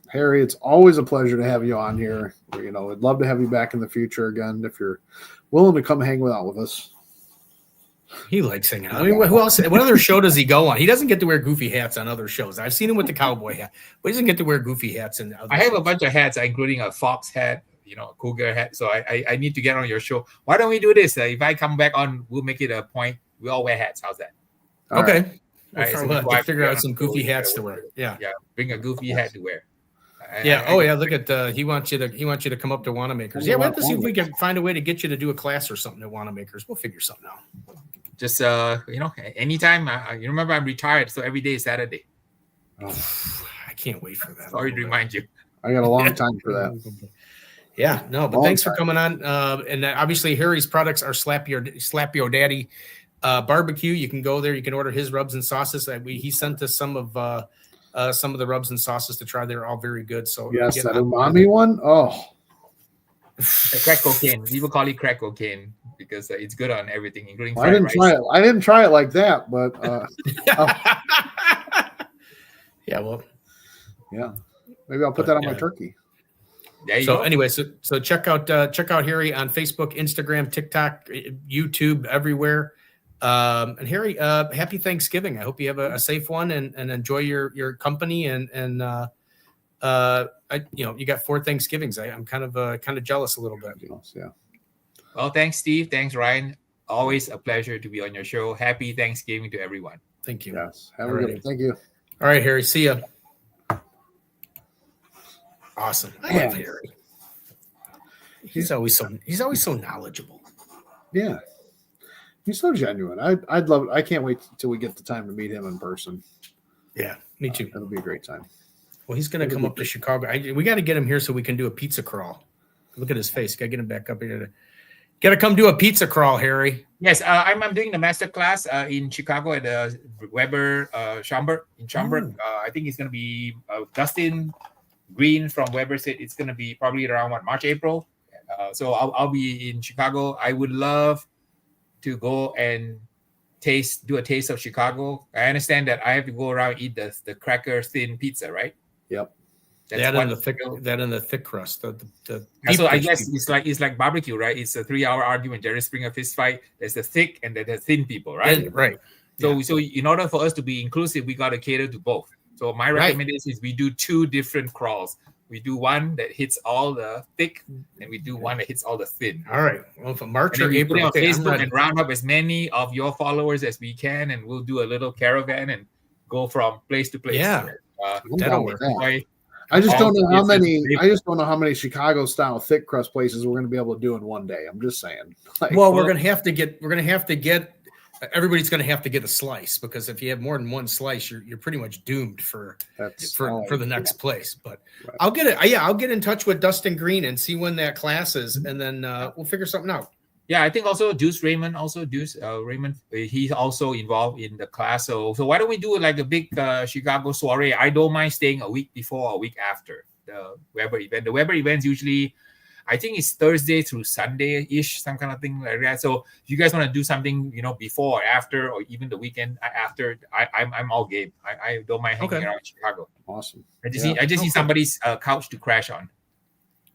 Harry, it's always a pleasure to have you on here. I'd love to have you back in the future again if you're willing to come hang out with us. He likes hanging out. I mean, who else? What other show does he go on? He doesn't get to wear goofy hats on other shows. I've seen him with the cowboy hat, but he doesn't get to wear goofy hats. I have a bunch of hats, including a fox hat, a cougar hat. So I need to get on your show. Why don't we do this? If I come back on, we'll make it a point. We all wear hats. How's that? Okay. All right. We'll have to figure out some goofy hats to wear. Yeah. Bring a goofy hat to wear. Look at he wants you to come up to Wanamaker's. Yeah, we'll have to see if we can find a way to get you to do a class or something at Wanamaker's. We'll figure something out. Just anytime. You remember I'm retired, so every day is Saturday. I can't wait for that. Sorry to remind you. I got a long time for that. Yeah, no, but thanks for coming on. And obviously Harry's products are Slap Your Daddy barbecue. You can go there. You can order his rubs and sauces. He sent us some of the rubs and sauces to try. They're all very good. So yes, that umami one. Oh, crack cocaine. People call it crack cocaine because it's good on everything, including I didn't rice. try it. I didn't try it like that, but yeah, well, yeah, maybe I'll put that on my turkey. Anyway, so check out Harry on Facebook, Instagram, TikTok, YouTube, everywhere. And Harry, happy Thanksgiving. I hope you have a safe one and enjoy your company and you got 4 Thanksgivings. I'm kind of jealous a little bit. Yeah. Well, thanks, Steve. Thanks, Ryan. Always a pleasure to be on your show. Happy Thanksgiving to everyone. Thank you. Yes. Have a good one. Thank you. All right, Harry. See ya. Awesome. I love Harry. He's always so knowledgeable. Yeah. He's so genuine. I'd love it. I can't wait till we get the time to meet him in person. Yeah, me too. It'll be a great time. Well, he's going to come up to Chicago. We got to get him here so we can do a pizza crawl. Look at his face. Got to get him back up here. Got to come do a pizza crawl, Harry. Yes, I'm doing the master class in Chicago at the Weber Schaumburg in Schaumburg. I think it's going to be Dustin Green from Weber said it's going to be probably around March, April. So I'll be in Chicago. I would love to go and do a taste of Chicago. I understand that I have to go around and eat the cracker thin pizza, right? Yep. That in the thick crust. So I guess it's like barbecue, right? It's a 3-hour argument, Jerry Springer fist fight. There's the thick and then the thin people, right? Right. So in order for us to be inclusive, we got to cater to both. So my recommendation is we do 2 different crawls. We do one that hits all the thick, and we do one that hits all the thin. All right. Well, for March or April, put it on Facebook and round up as many of your followers as we can, and we'll do a little caravan and go from place to place. Yeah, that'll work. I just don't know how many. I just don't know how many Chicago style thick crust places we're going to be able to do in one day. I'm just saying. We're going to have to get. Everybody's going to have to get a slice because if you have more than one slice, you're pretty much doomed for the next place. But right. I'll get in touch with Dustin Green and see when that class is, and then we'll figure something out. Yeah, I think also Deuce Raymond, Raymond, he's also involved in the class. So why don't we do like a big Chicago soiree? I don't mind staying a week before or a week after the Weber event. The Weber event's usually, I think it's Thursday through Sunday-ish, some kind of thing like that. So if you guys want to do something, before or after, or even the weekend after, I'm all game. I don't mind hanging around Chicago. Awesome. I just need somebody's couch to crash on.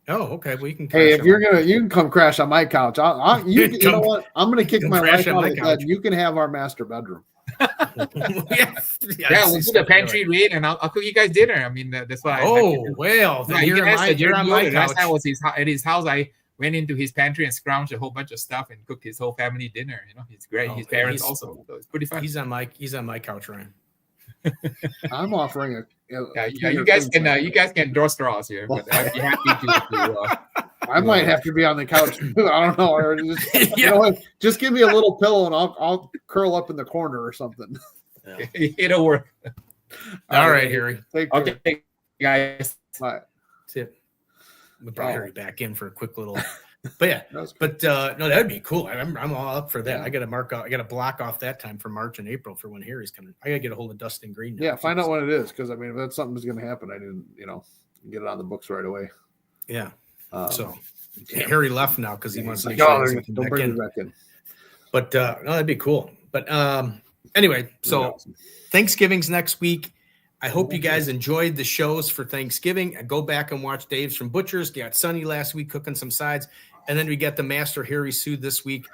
Oh, okay. Well, you can. Hey, if you can come crash on my couch. You know what? I'm gonna kick my wife out of bed. You can have our master bedroom. Yeah, we'll do the pantry raid, and I'll cook you guys dinner. I mean, that's why. You can ask you're on my couch. Last time was at his house. I went into his pantry and scrounged a whole bunch of stuff and cooked his whole family dinner. He's great. His parents also. So it's pretty fun. He's on my couch, Ryan. I'm offering you guys can draw straws here, but I'd be happy to. I might have to be on the couch too. I don't know. Just give me a little pillow and I'll curl up in the corner or something. Yeah. It'll work. All right, Harry. Okay, guys. Bye. Tip. We brought Harry back in for a quick little. But yeah, no, that'd be cool. I'm all up for that. Yeah. I got to block off that time for March and April for when Harry's coming. I got to get a hold of Dustin Green now. Yeah, find out when it is, because if that's something that's going to happen, I didn't, get it on the books right away. Yeah. Harry left now because he wants to make sure don't bring it back in. But that'd be cool. But anyway, so awesome. Thanksgiving's next week. I hope you guys enjoyed the shows for Thanksgiving. Go back and watch Dave's from Butcher's. Got Sonny last week cooking some sides. And then we got the Master Harry Soo this week,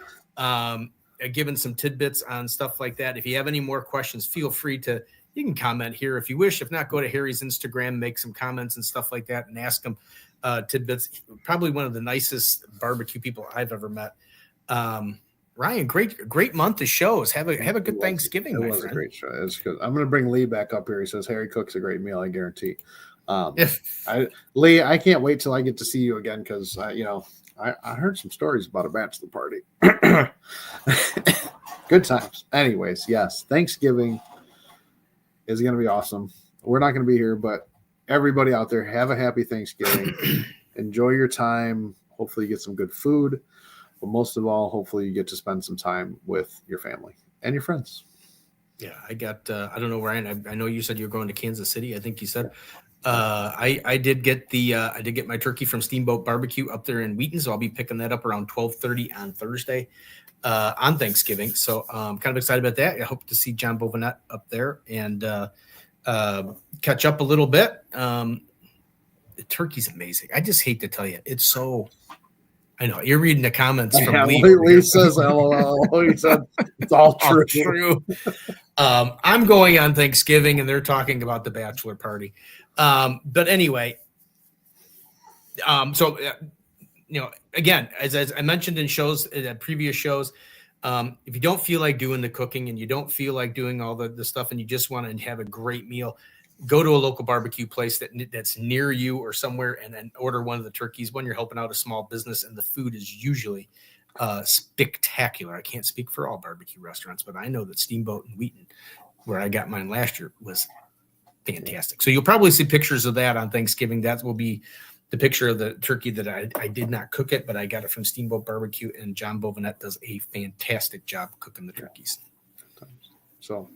giving some tidbits on stuff like that. If you have any more questions, feel free you can comment here if you wish. If not, go to Harry's Instagram, make some comments and stuff like that and ask him tidbits. Probably one of the nicest barbecue people I've ever met. Ryan, great month of shows. Have a good Thanksgiving, my friend. It was a great show. It's good. I'm going to bring Lee back up here. He says Harry cooks a great meal, I guarantee. Lee, I can't wait till I get to see you again because I heard some stories about a bachelor party. Good times. Anyways, yes, Thanksgiving is going to be awesome. We're not going to be here, but everybody out there, have a happy Thanksgiving. Enjoy your time. Hopefully you get some good food. But most of all, hopefully you get to spend some time with your family and your friends. Yeah, I got, I don't know, Ryan, I know you said you were going to Kansas City. I think you said, I did get my turkey from Steamboat Barbecue up there in Wheaton. So I'll be picking that up around 12:30 on Thursday, on Thanksgiving. So I'm kind of excited about that. I hope to see John Bovinette up there and, catch up a little bit. The turkey's amazing. I just hate to tell you, it's so, I know you're reading the comments from Lee. Lee says, "LOL." He said, "It's all true." I'm going on Thanksgiving, and they're talking about the bachelor party. But anyway, again, as I mentioned in previous shows, if you don't feel like doing the cooking and you don't feel like doing all the stuff, and you just want to have a great meal, go to a local barbecue place that's near you or somewhere and then order one of the turkeys when you're helping out a small business. And the food is usually spectacular. I can't speak for all barbecue restaurants, but I know that Steamboat in Wheaton, where I got mine last year, was fantastic. So you'll probably see pictures of that on Thanksgiving. That will be the picture of the turkey that I did not cook it, but I got it from Steamboat Barbecue, and John Bovinette does a fantastic job cooking the turkeys. So,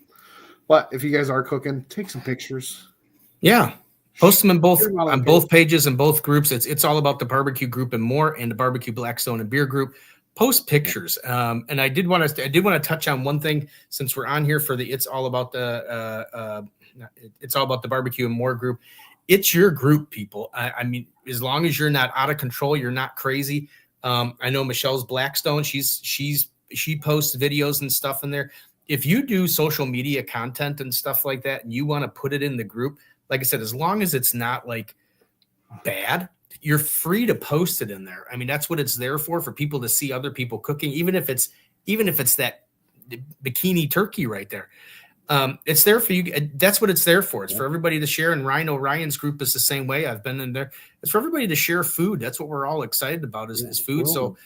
but if you guys are cooking, take some pictures. Yeah. Post them on both pages and both groups. It's all about the barbecue group and more, and the barbecue Blackstone and beer group. Post pictures. And I did want to touch on one thing since we're on here for the it's all about the barbecue and more group. It's your group, people. I mean, as long as you're not out of control, you're not crazy. I know Michelle's Blackstone. She posts videos and stuff in there. If you do social media content and stuff like that, and you want to put it in the group, like I said, as long as it's not like bad, you're free to post it in there. I mean, that's what it's there for people to see other people cooking, even if it's that bikini turkey right there. It's there for you. That's what it's there for. It's for everybody to share. And Ryan's group is the same way. I've been in there. It's for everybody to share food. That's what we're all excited about is food. So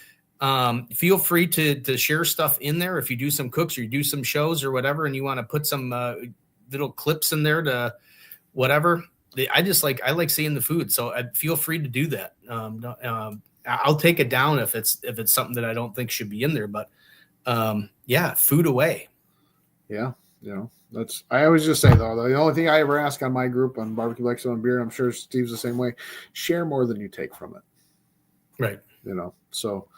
feel free to share stuff in there. If you do some cooks or you do some shows or whatever, and you want to put some little clips in there to whatever. I like seeing the food. So feel free to do that. I'll take it down if it's something that I don't think should be in there. But yeah, food away. Yeah, I always just say though, the only thing I ever ask on my group on Barbecue Lexington and beer, I'm sure Steve's the same way. Share more than you take from it. Right. So,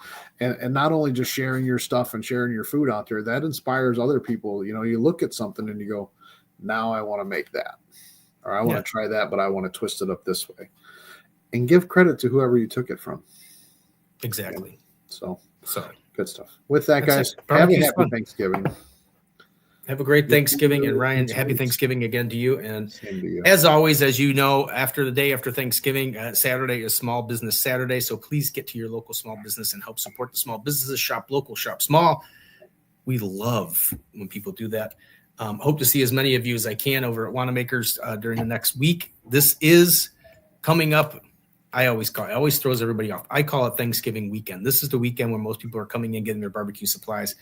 and not only just sharing your stuff and sharing your food out there, that inspires other people. You look at something and you go, now I want to make that, or I want to try that, but I want to twist it up this way, and give credit to whoever you took it from. Exactly. So good stuff. With that, guys, have a Barbecue's happy fun. Thanksgiving. Have a great Thanksgiving, and Ryan, happy Thanksgiving again to you. And Same to you. as always, as you know, after the day after Thanksgiving, Saturday is Small Business Saturday. So please get to your local small business and help support the small businesses. Shop local, shop small. We love when people do that. Hope to see as many of you as I can over at Wanamaker's during the next week. This is coming up. I always throws everybody off. I call it Thanksgiving weekend. This is the weekend where most people are coming in getting their barbecue supplies.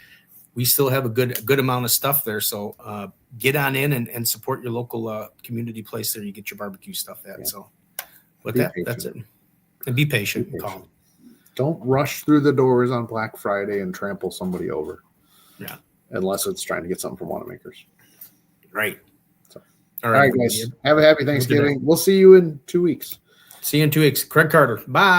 We still have a good amount of stuff there. So get on in and support your local community place there. You get your barbecue stuff at. Yeah. So with that, that's it. And be patient. And calm. Don't rush through the doors on Black Friday and trample somebody over. Yeah. Unless it's trying to get something from Wanamaker's. Right. So, all right, guys. Ian. Have a happy Thanksgiving. We'll see you in 2 weeks. See you in 2 weeks. Craig Carter. Bye.